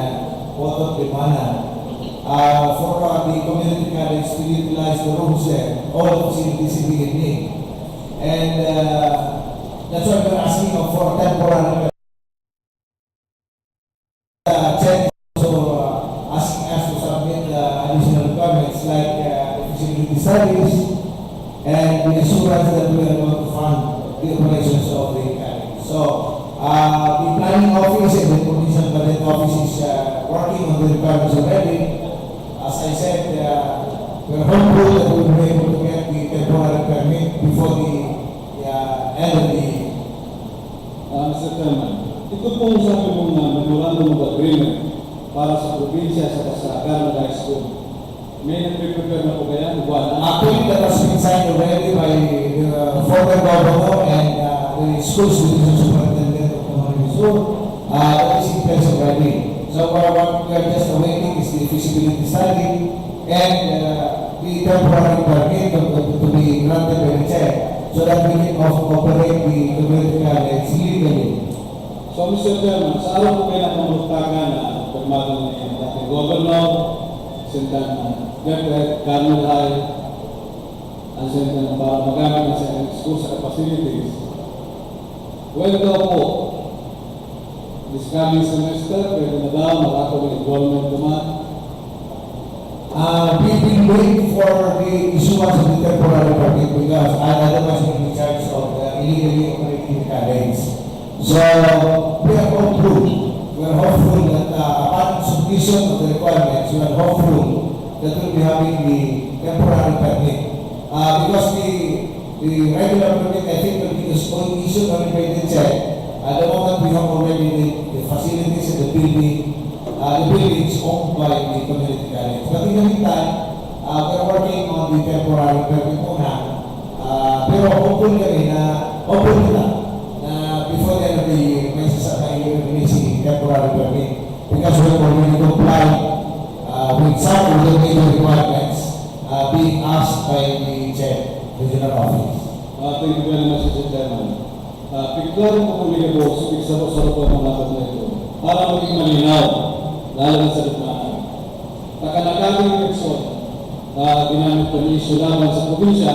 Boto, Bimana, for the community college to utilize the rooms there, all the facilities in the evening. And that's why we're asking for temporary check, also asking us to submit additional requirements like the feasibility studies and the assurance that we are going to fund the operations of the college. So the planning office and the provincial budget office is working on the requirements already. As I said, we're hopeful that we will be able to get the temporary permit before the end of the year. Mr. Chairman, ito pong sabi mong memorandum of agreement para sa probinsya sa Carmel High School. May nag-prepare na po kaya? Actually, that has been signed already by the former governor and the schools division superintendent of Comonwealth School. That is in place already. So what we are just awaiting is the feasibility study and the temporary permit to be granted by the check so that we can operate the community college legally. So Mr. Chairman, sa araw po kayo nakamultakan na pagmado ng dating governor, Sintan Gepet, Carmel High, ang Sintan para magamit ng school sa facilities. Well daw po, this coming semester, pwede na daw makako ng enrollment naman. We will wait for the issuance of the temporary permit because otherwise we will be charged of illegally operating the college. So we are hopeful. We are hopeful that upon submission of the requirements, we are hopeful that we'll be having the temporary permit. Because the regular permit, I think, will be issued only by the check. At the moment, we have already the facilities and the buildings owned by the community college. But in the meantime, we are working on the temporary permit muna. Pero hopeful kami na before the end of the year, may release the temporary permit because we have already complied with some of the major requirements being asked by the regional office. Thank you very much, Mr. Chairman. Klaro po kung liga po, subig sa po ang mga na ito. Para maging malinaw, lalo na sa lupaan. Takanakaling eleksyon na ginamit pa ni Sulaman sa probinsya,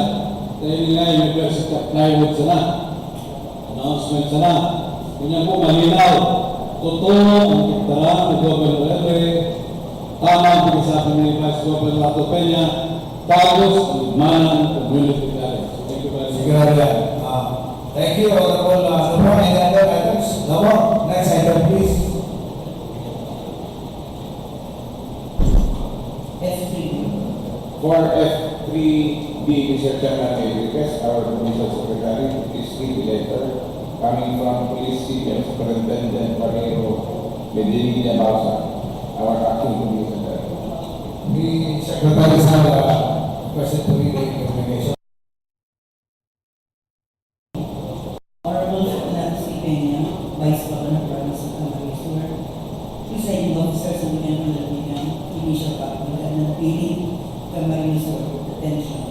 dahil nga yung University of Plywood sana, announcement sana. Kanya po malinaw, totoo ang iktarang ni Governor Ebre, tama ang pag-isapan ni Vice Governor Lato Peña, tapos ang Bimana Community College. Thank you very much. Thank you, Honorable. No more any other items? No more? Next item, please. F3. For F3B, Mr. Chairman, I request our provincial secretary to please read the letter coming from Police Chief and Superintendent Valero Medellin Bausa, our acting police secretary. The secretary has requested to read the information. Honorable Nancy Peña, Vice Governor of Province of Camarines Sur, presiding officers of the General Initial Capital and Building Camarines Sur, attention.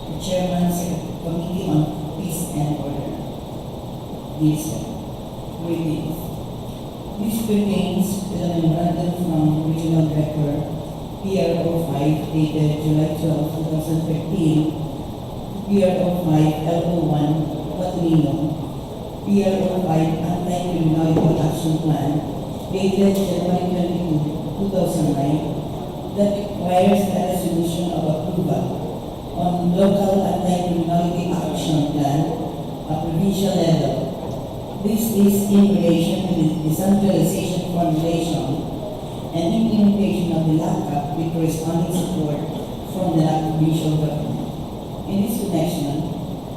The Chairman, Committee on Peace and Order. This greetings. This pertains to the memorandum from Regional Director PRO 5 dated July 12, 2013, PRO 5 LO1 Patrino, PRO 5 Anti-Criminality Action Plan dated January 22, 2009 that requires a resolution of approval on local anti-criminality action plan at provincial level. This is in relation to the decentralization formulation and implementation of the LACAP with corresponding support from the provincial government. In this connection,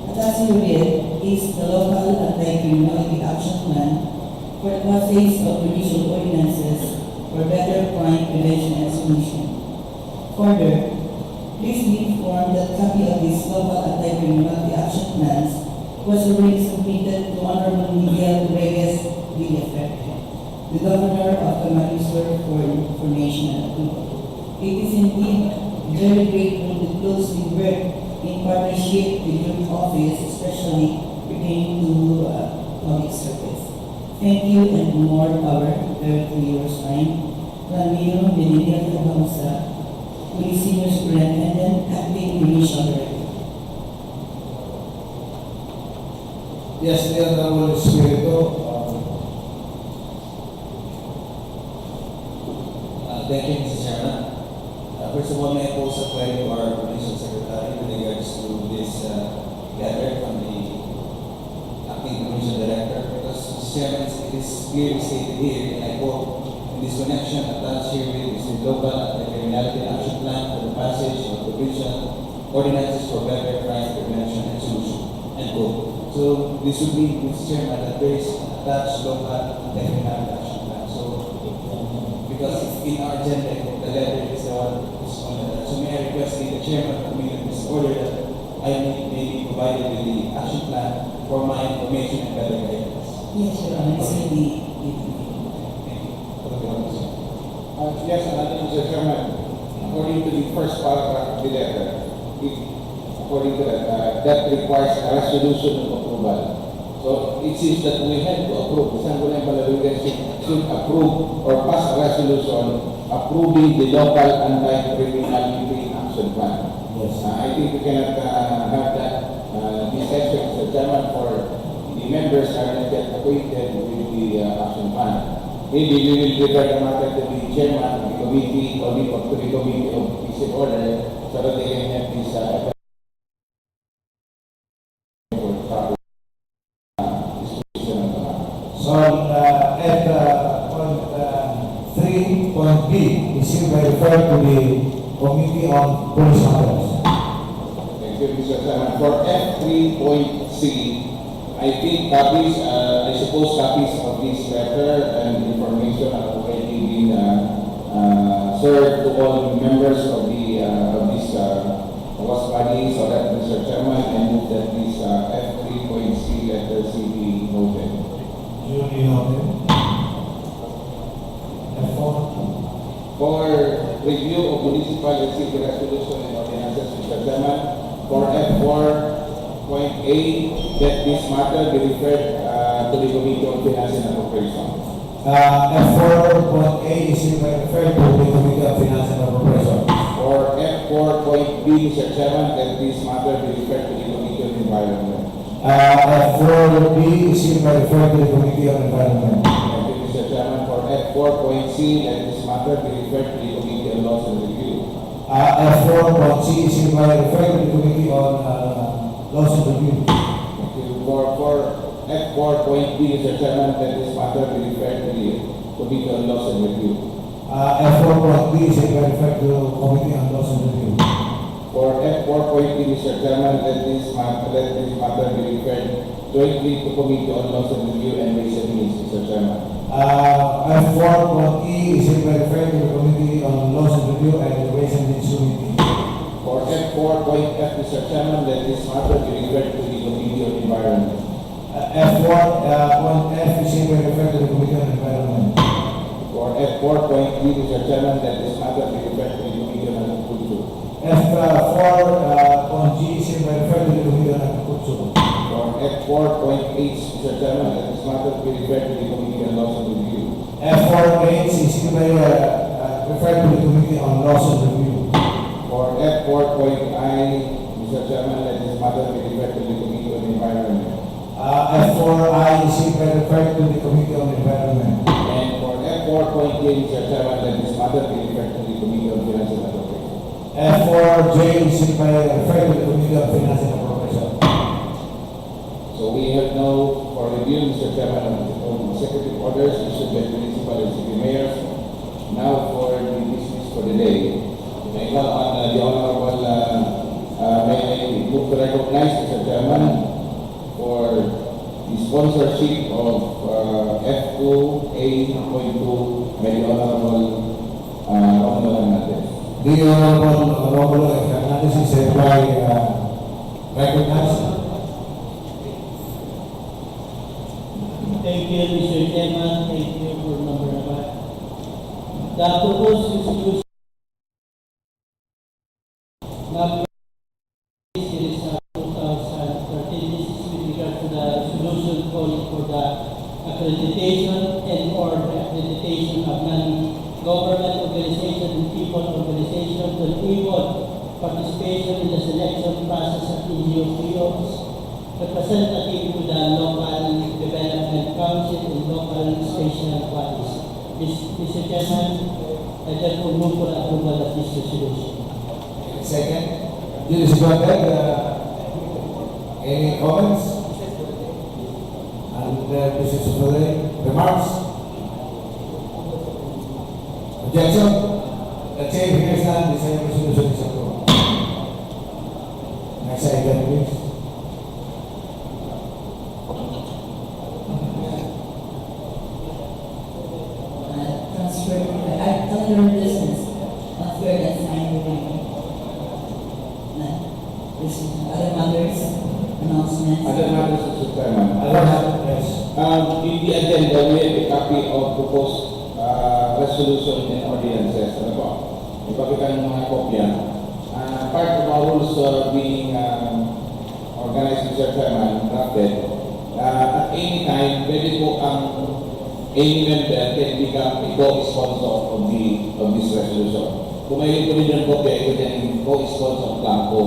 attached herewith is the local anti-criminality action plan for the passage of provincial ordinances for better crime prevention and solution. Further, please be informed that copy of these local anti-criminality action plans was already submitted to Honorable Miguel Reyes Villaferte, the Governor of Camarines Sur, for information and approval. It is indeed very grateful to closely work in partnership with your office, especially pertaining to public service. Thank you and more power to your sign. Ramiro Benedict Abamusa, Police Senior Superintendent, Acting Provincial Director. Yes, the Honorable Espiritu. Thank you, Mr. Chairman. First of all, may I pose a query to our Provincial Secretary with regards to this letter from the Acting Provincial Director, because, Mr. Chairman, it is clearly stated here, and I quote, in this connection, attached here is the local anti-criminality action plan for the passage of provincial ordinances for better crime prevention and solution, end quote. So, this would mean, Mr. Chairman, that there is attached local anti-criminality action plan. So, because in our agenda, the letter is the one who's on that. So may I request the chairman of the committee this order that I may be provided with the action plan for my information and better guidance. Yes, Your Honor, it's in the Yes, Mr. Chairman, according to the first paragraph of the letter, according to that requires a resolution of approval. So it seems that we have to approve. Sangguniang Palalugan should approve or pass a resolution approving the local anti-criminality action plan. Yes. I think we cannot have that discussion, Mr. Chairman, for the members are not yet acquainted with the action plan. Maybe we will refer the matter to the chairman of the committee or to the committee of peace and order so that they can have this So, at point 3.B, is hereby referred to the Committee on Police Matters. Thank you, Mr. Chairman. For F3.C, I think copies, I suppose copies of this letter and information are already been served to all members of the this was body, so that Mr. Chairman, I move that this F3.C letter C be noted. Duly noted. F4. For review of municipal and city resolution and ordinances, Mr. Chairman, for F4.A, that this matter be referred to the Committee on Finance and Appropriation. F4.A is hereby referred to the Committee of Finance and Appropriation. For F4.B, Mr. Chairman, that this matter be referred to the Committee on Environment. F4B is hereby referred to the Committee on Environment. Thank you, Mr. Chairman. For F4.C, that this matter be referred to the Committee on Laws and Review. F4.C is hereby referred to the Committee on Laws and Review. Thank you. For F4.B, Mr. Chairman, that this matter be referred to the Committee on Laws and Review. F4.B is hereby referred to the Committee on Laws and Review. For F4.B, Mr. Chairman, let this matter be referred jointly to Committee on Laws and Review and Ways and Means, Mr. Chairman. F4.E is hereby referred to the Committee on Laws and Review and the Ways and Means Committee. For F4.F, Mr. Chairman, let this matter be referred to the Committee on Environment. F4.F is hereby referred to the Committee on Environment. For F4.D, Mr. Chairman, let this matter be referred to the Committee on Agriculture. F4.G is hereby referred to the Committee on Agriculture. For F4.H, Mr. Chairman, let this matter be referred to the Committee on Laws and Review. F4.H is hereby referred to the Committee Committee on Laws and Review. For F4.I, Mr. Chairman, let this matter be referred to the Committee on Environment. F4I is referred to the Committee on Environment. And for F4.J, Mr. Chairman, let this matter be referred to the Committee on Finance and Appropriation. F4J is referred to the Committee on Finance and Appropriation. So we have now, for review, Mr. Chairman, on executive orders issued by the municipal and city mayors. Now for the business for the day. May I call on the Honorable, may I move to recognize, Mr. Chairman, for the sponsorship of F2A.2 by the Honorable Romulo Hernandez. The Honorable Romulo Hernandez is hereby recognized. Thank you, Mr. Chairman. Thank you for number 5. The proposed resolution number series 2013. This is with regard to the resolution calling for the accreditation and or the accreditation of non-government organization and people organization to enable participation in the selection process of NGOs representative to the local development council and local special bodies. Mr. Chairman, I therefore move for approval of this resolution. Second, this is granted. Any comments? And this is for the remarks. Objection? The chair hears none. The same resolution is approved. Next item, please. Under business, transfer and sign agreement. Other matters, announcements. Other matters, Mr. Chairman. Yes. In the agenda, we have a copy of proposed resolution and ordinances. Ano po? Ipakita ng mga kopya. Part of our rules being organized, Mr. Chairman, drafted, at any time, pwede po ang any member can become a co-sponsor of this resolution. Kung may po rin ng kopya, ito din yung co-sponsor of blanco.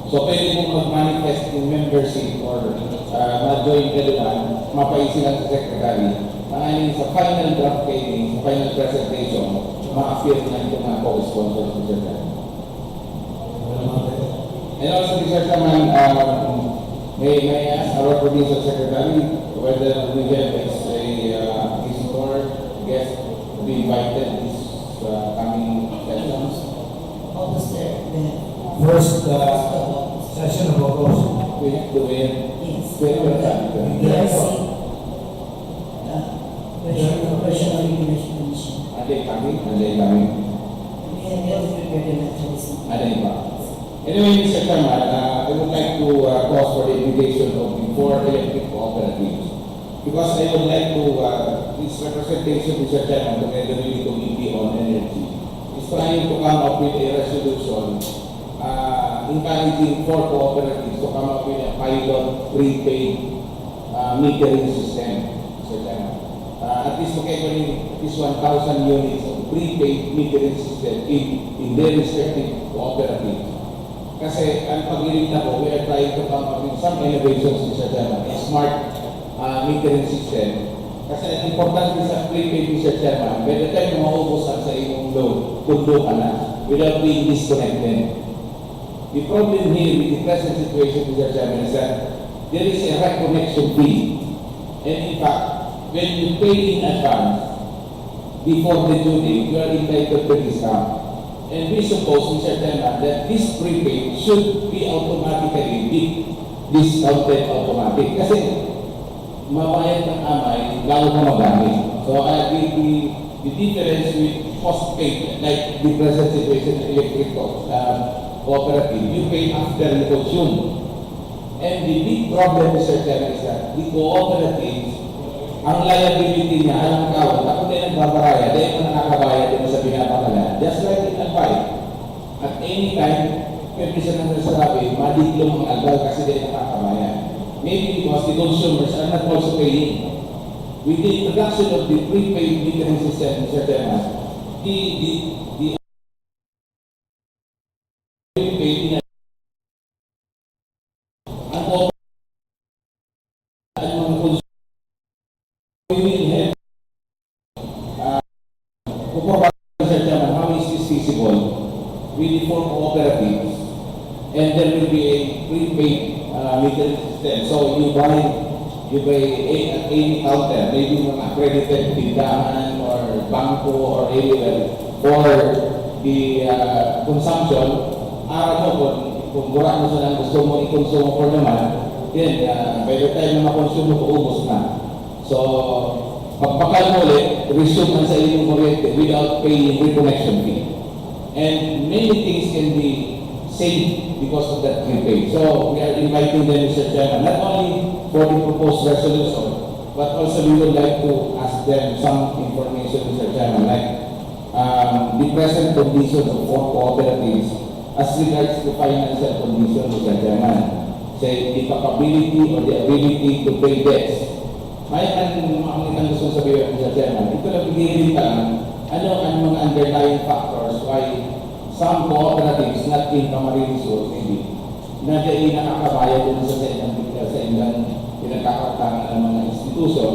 So pwede po mag-manifest in membership or ma-join ka doon, mapaisi lang sa secretary. Maaaring sa final draft kayo, sa final presentation, ma-appear na itong mga co-sponsors ng secretary. And also, Mr. Chairman, may I ask our provincial secretary whether we have a visitor, guest to be invited this coming sessions? Almost there. First session of August. We have to win. Yes. Yes. Operational Regulation Commission. Are they coming? Are they coming? We have just prepared the mechanism. Are they coming? Anyway, Mr. Chairman, I would like to cause for the invitation of the 4 electric cooperatives. Because I would like to, this representation, Mr. Chairman, together with the Committee on Energy, is trying to come up with a resolution encouraging 4 cooperatives to come up with a pilot prepaid metering system, Mr. Chairman. At least locating this 1,000 units of prepaid metering system in their respective cooperatives. Kasi ang pag-ilig na po, we are trying to come up with some innovations, Mr. Chairman, a smart metering system. Kasi ang importante sa prepaid, Mr. Chairman, by the time maubos ang sa iyong load, tundo ka na without being disconnected. The problem here with the present situation, Mr. Chairman, is that there is a reconnection fee. And in fact, when you pay in advance, before the due date, you are entitled to discount. And we suppose, Mr. Chairman, that this prepaid should be automatically discounted automatic. Kasi mabayad ng amay, bago ka magamit. So the difference with postpaid, like the present situation of electric cooperative, you pay after you consume. And the big problem, Mr. Chairman, is that the cooperatives, ang liability niya, alam ka, ako din nagbabaraya, dahil mo nakakabayad din sa pinapakalan. Just like in Albay. At any time, pwede siya nang nasasabi, madiglom ang Albay kasi dahil nakakabayad. Maybe because the consumers are not also paying. With the introduction of the prepaid metering system, Mr. Chairman, the feasible, we form cooperatives, and there will be a prepaid metering system. So you buy any counter, maybe mga accredited tindahan or bangko or anywhere for the consumption. Araw mo kung mura mo sa gusto mo i-consume for naman, then by the time na makonsume mo, ubos na. So, pagpakal mo ulit, resume man sa inyong kuryente without paying reconnection fee. And many things can be saved because of that prepaid. So, we are inviting them, Mr. Chairman, not only for the proposed resolution, but also we would like to ask them some information, Mr. Chairman, like the present condition of all cooperatives as regards to financial condition, Mr. Chairman. Say, the capability or the ability to pay debts. May ang gusto sabihin, Mr. Chairman, ito na pigilin ka lang, ano ang mga underlying factors why some cooperatives, not in Camarines Sur, maybe, na di nakakabayad din sa ilang pinagkakatangan ng mga institusyon,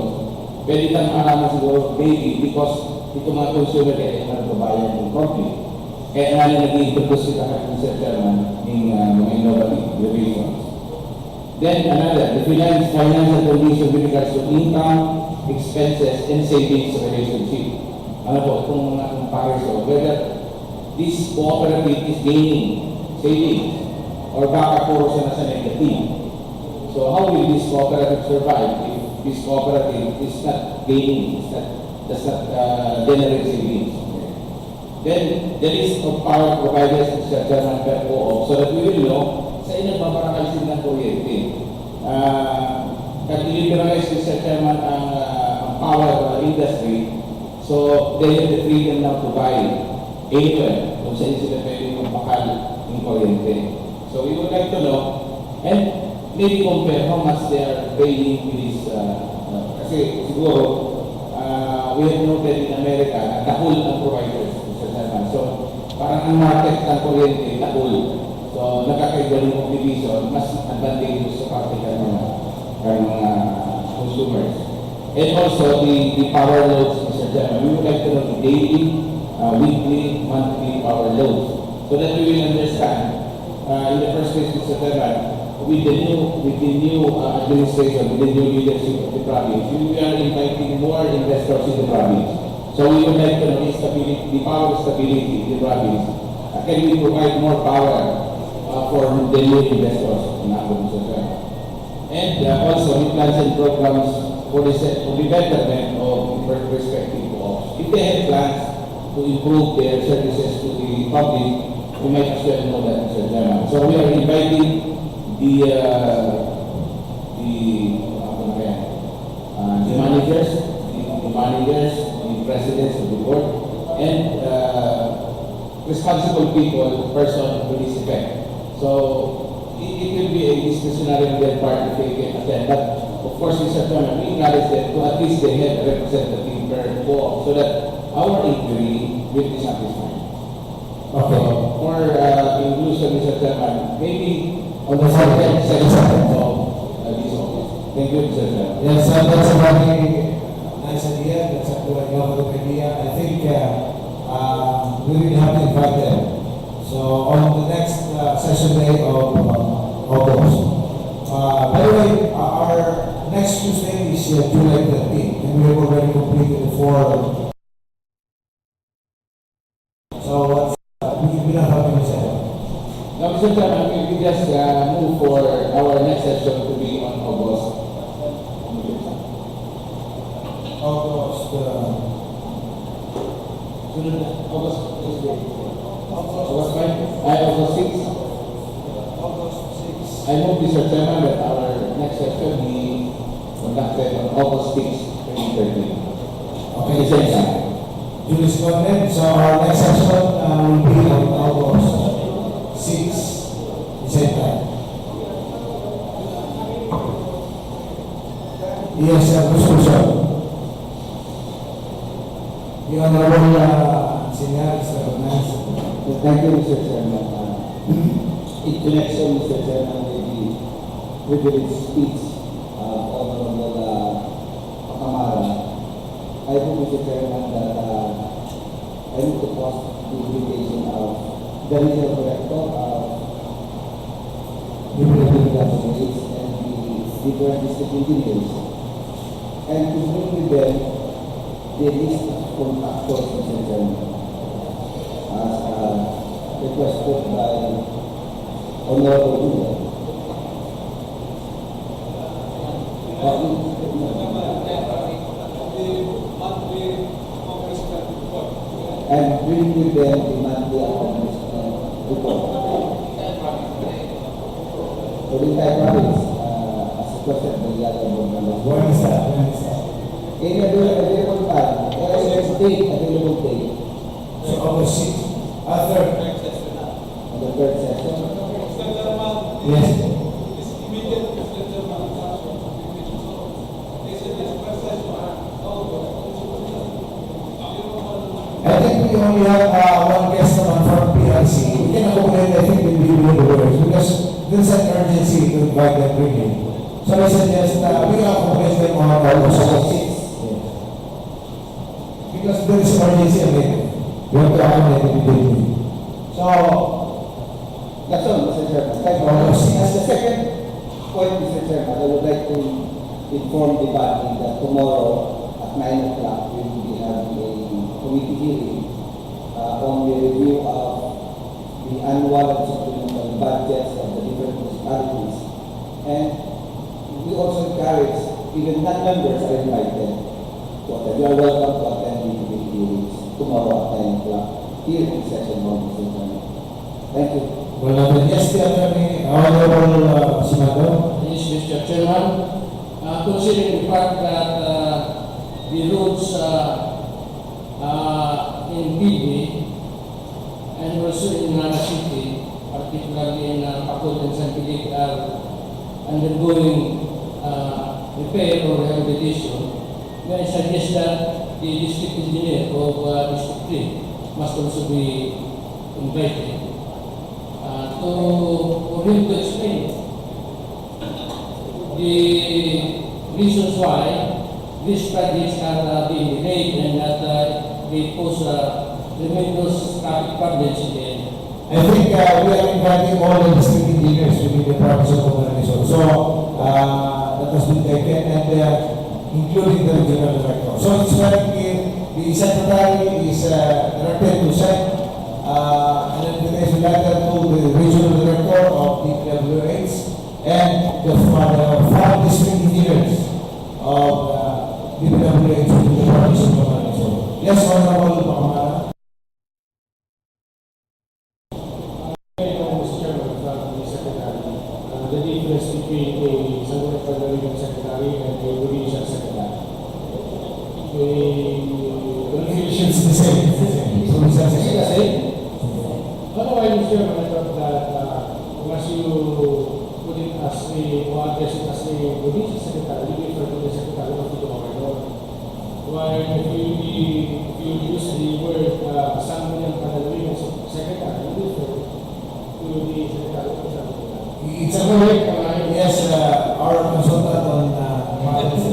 pwede kang marama siguro, maybe, because ito mga consumer kaya nagbabayad ng company. Kaya nga nag-i-introduce kita kay Mr. Chairman ng mga innovative revisions. Then another, the financial condition with regards to income, expenses, and savings relationship. Ano po, itong mga comparison, whether this cooperative is gaining savings or baka puro siya na sa negative. So how will this cooperative survive if this cooperative is not gaining, does not generate savings? Then the list of power providers is Mr. Chairman per co-op, so that we will know sa inyong paparakalisin ng kuryente. Kag-liberalize Mr. Chairman ang power industry, so they have the freedom now to buy anywhere kung saan sila pwede magpakal ng kuryente. So we would like to know, and maybe compare how much they are paying with this, kasi siguro, we have noted in America na tahul ang providers, Mr. Chairman. So parang ang market ng kuryente, tahul. So, nakakaiba ng division, mas advantageous sa parte ng mga consumers. And also, the power loads, Mr. Chairman, we would like to know the daily, weekly, monthly power loads. So that we will understand, in the first place, Mr. Chairman, with the new administration, with the new leadership of the province, we are inviting more investors in the province. So we would like to know the power stability in the province. Can we provide more power for the new investors in Agro, Mr. Chairman? And also, we plans and programs for the betterment of the respective co-ops. If they have plans to improve their services to the public, we might as well know that, Mr. Chairman. So we are inviting the managers, the presidents of the board, and responsible people, person to this effect. So it will be a discretionary on their part if they can attend. But of course, Mr. Chairman, we encourage them to at least they have a representative per co-op so that our inquiry will be satisfied. Okay. For inclusion, Mr. Chairman, maybe On the second section of this office. Thank you, Mr. Chairman. Yes, that's a very nice idea. That's a good idea. I think we really have to invite them. So on the next session day of August. By the way, our next Tuesday is July 13th, and we have already completed the 4. So we don't have to say. Now, Mr. Chairman, we just move for our next session to be on August. August 6. I move, Mr. Chairman, that our next session be conducted on August 6, 2013. Okay, The same time. Duly seconded. So our next session will be on August 6, the same time. Yes, resolution. The Honorable Senior is recognized. Thank you, Mr. Chairman. In connection, Mr. Chairman, with the speech of Honorable Pacamara, I hope, Mr. Chairman, that I need to pause the invitation the regional director of Deputy Classificates and the different district engineers, and to bring with them the list of contractors, Mr. Chairman, as requested by Honorable Junior. And bring with them the monthly accomplishment report. So the entire province, as requested by the other board members. When is that? In available time, available date, So August 6th, third. on the third session. Yes. I think we only have one guest naman from PRC. We can accommodate, I think, with the words because there's an urgency to invite them bring in. So I suggest we can accommodate them on August 6th. Because there is urgency again. We have to accommodate them with. So, That's all, Mr. Chairman. Thank you. As the second point, Mr. Chairman, I would like to inform the body that tomorrow at 9 o'clock we will be having a committee hearing on the review of the annual and supplemental budgets of the different municipalities. And we also encourage, even non-members are invited to attend. You are welcome to attend the committee hearings tomorrow at 9 o'clock here in session 1, Mr. Chairman. Thank you. well, yes, the attorney, Honorable Simado. Yes, Mr. Chairman. Considering the fact that the roads in PB and also in Nana City, particularly in Pacote and San Felipe, are undergoing repair or rehabilitation, may I suggest that the district engineer of District 3 must also be invited for him to explain the reasons why these projects are being delayed and that they pose tremendous traffic problems in the area. I think we are inviting all the district engineers within the province of Cotabato. So, that has been taken and including the regional director. So, it's very clear, the secretary is directed to send an invitation letter to the regional director of DPWH and the 5 district engineers of DPWH within the province of Cotabato. Yes, Honorable Pacamara. Mr. Chairman, from the Secretary, the difference between a Sangguniang Pagdaligang Secretary and a Provincial Secretary. It's the same. So, it's the same. Otherwise, Mr. Chairman, I thought that once you put it as a, or address it as a Provincial Secretary, you refer to the Secretary of the Governor. While if you use the word Sangguniang Pagdaligang Secretary, you refer to the Secretary of the Sangguniang. It's a correct, yes, our consultant on matters,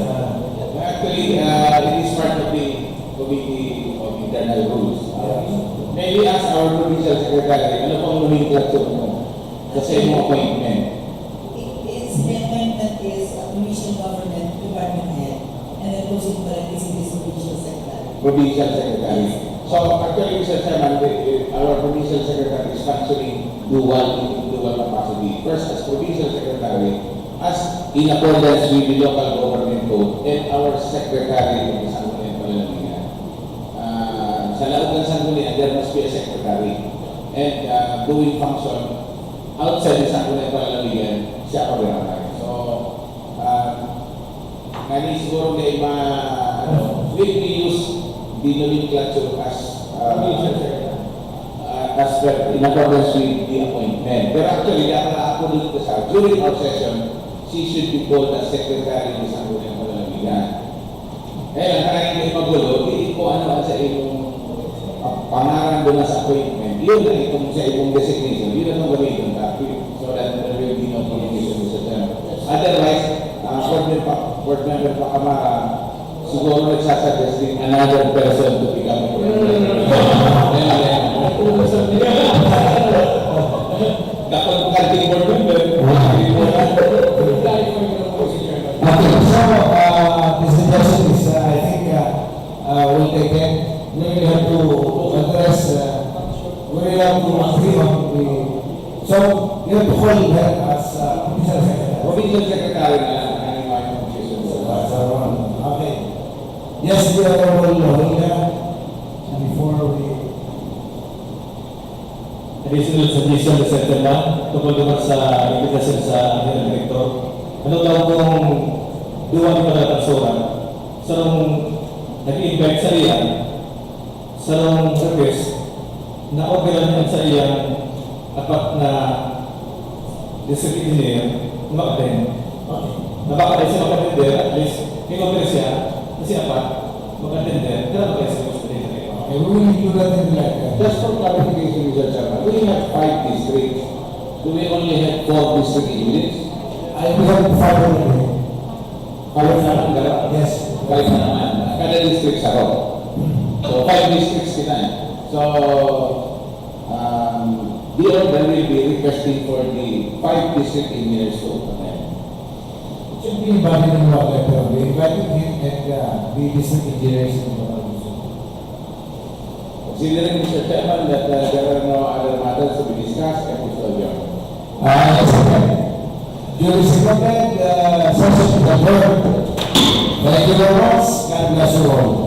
Actually, it is part of the Committee of Internal Rules. Maybe ask our Provincial Secretary, ano pong nomenclature mo sa same appointment? It's the appointment is a commission government department head, and then goes into parentheses provincial secretary. Provincial Secretary. So actually, Mr. Chairman, our Provincial Secretary is functioning dual capacity. First, as Provincial Secretary, as in accordance with the local government code, and our Secretary of the Sangguniang Pagdaligang. Sa loob ng Sangguniang, there must be a Secretary. And doing function outside the Sangguniang Pagdaligang, siya pagdaligang. So, kani siguro may we use the nomenclature as per in accordance with the appointment. Pero actually, ako dito sa during our session, she should be called as Secretary ng Sangguniang Pagdaligang. Eh, kaya hindi magulo, hindi ko ano sa iyong pangalan doon sa appointment. Yun na itong sa iyong designation. Yun ang gamitin so that there will be no communication sa them. Otherwise, board member Pacamara, siguro nagsasuggest din another person to become a board member. we have to agree on the, so you have to call her as provincial secretary. Provincial Secretary na lang ang mga position. Okay. Yes, the Honorable Hilda, before we... Additional suggestion sa Secretary tungkol naman sa invitation sa ating director. Ano daw kung duwan pa na tansuran sa nung nag-invite sa iyan, sa nung request na orderan naman sa iyan apat na district engineer mag-attend. Napakatay siya mag-attender, at least may order siya kasi apat mag-attender, kaya mag-attend siya mag-attender. Okay, we will do that in like Just for clarification, Mr. Chairman, we have 5 districts. Do we only have 4 district units? I will have to follow the... 5 naman, gano'n? Yes. 5 naman. Kada district sa row. So, 5 districts kita. So, the order will be requesting for the 5 district engineers to attend. It should be invited in what letter. We invited him and the district engineers in the organization. Considering, Mr. Chairman, that there are no other matters to be discussed, I will still adjourn. Yes, okay. Duly seconded, session is adjourned. Thank you very much. God bless you all.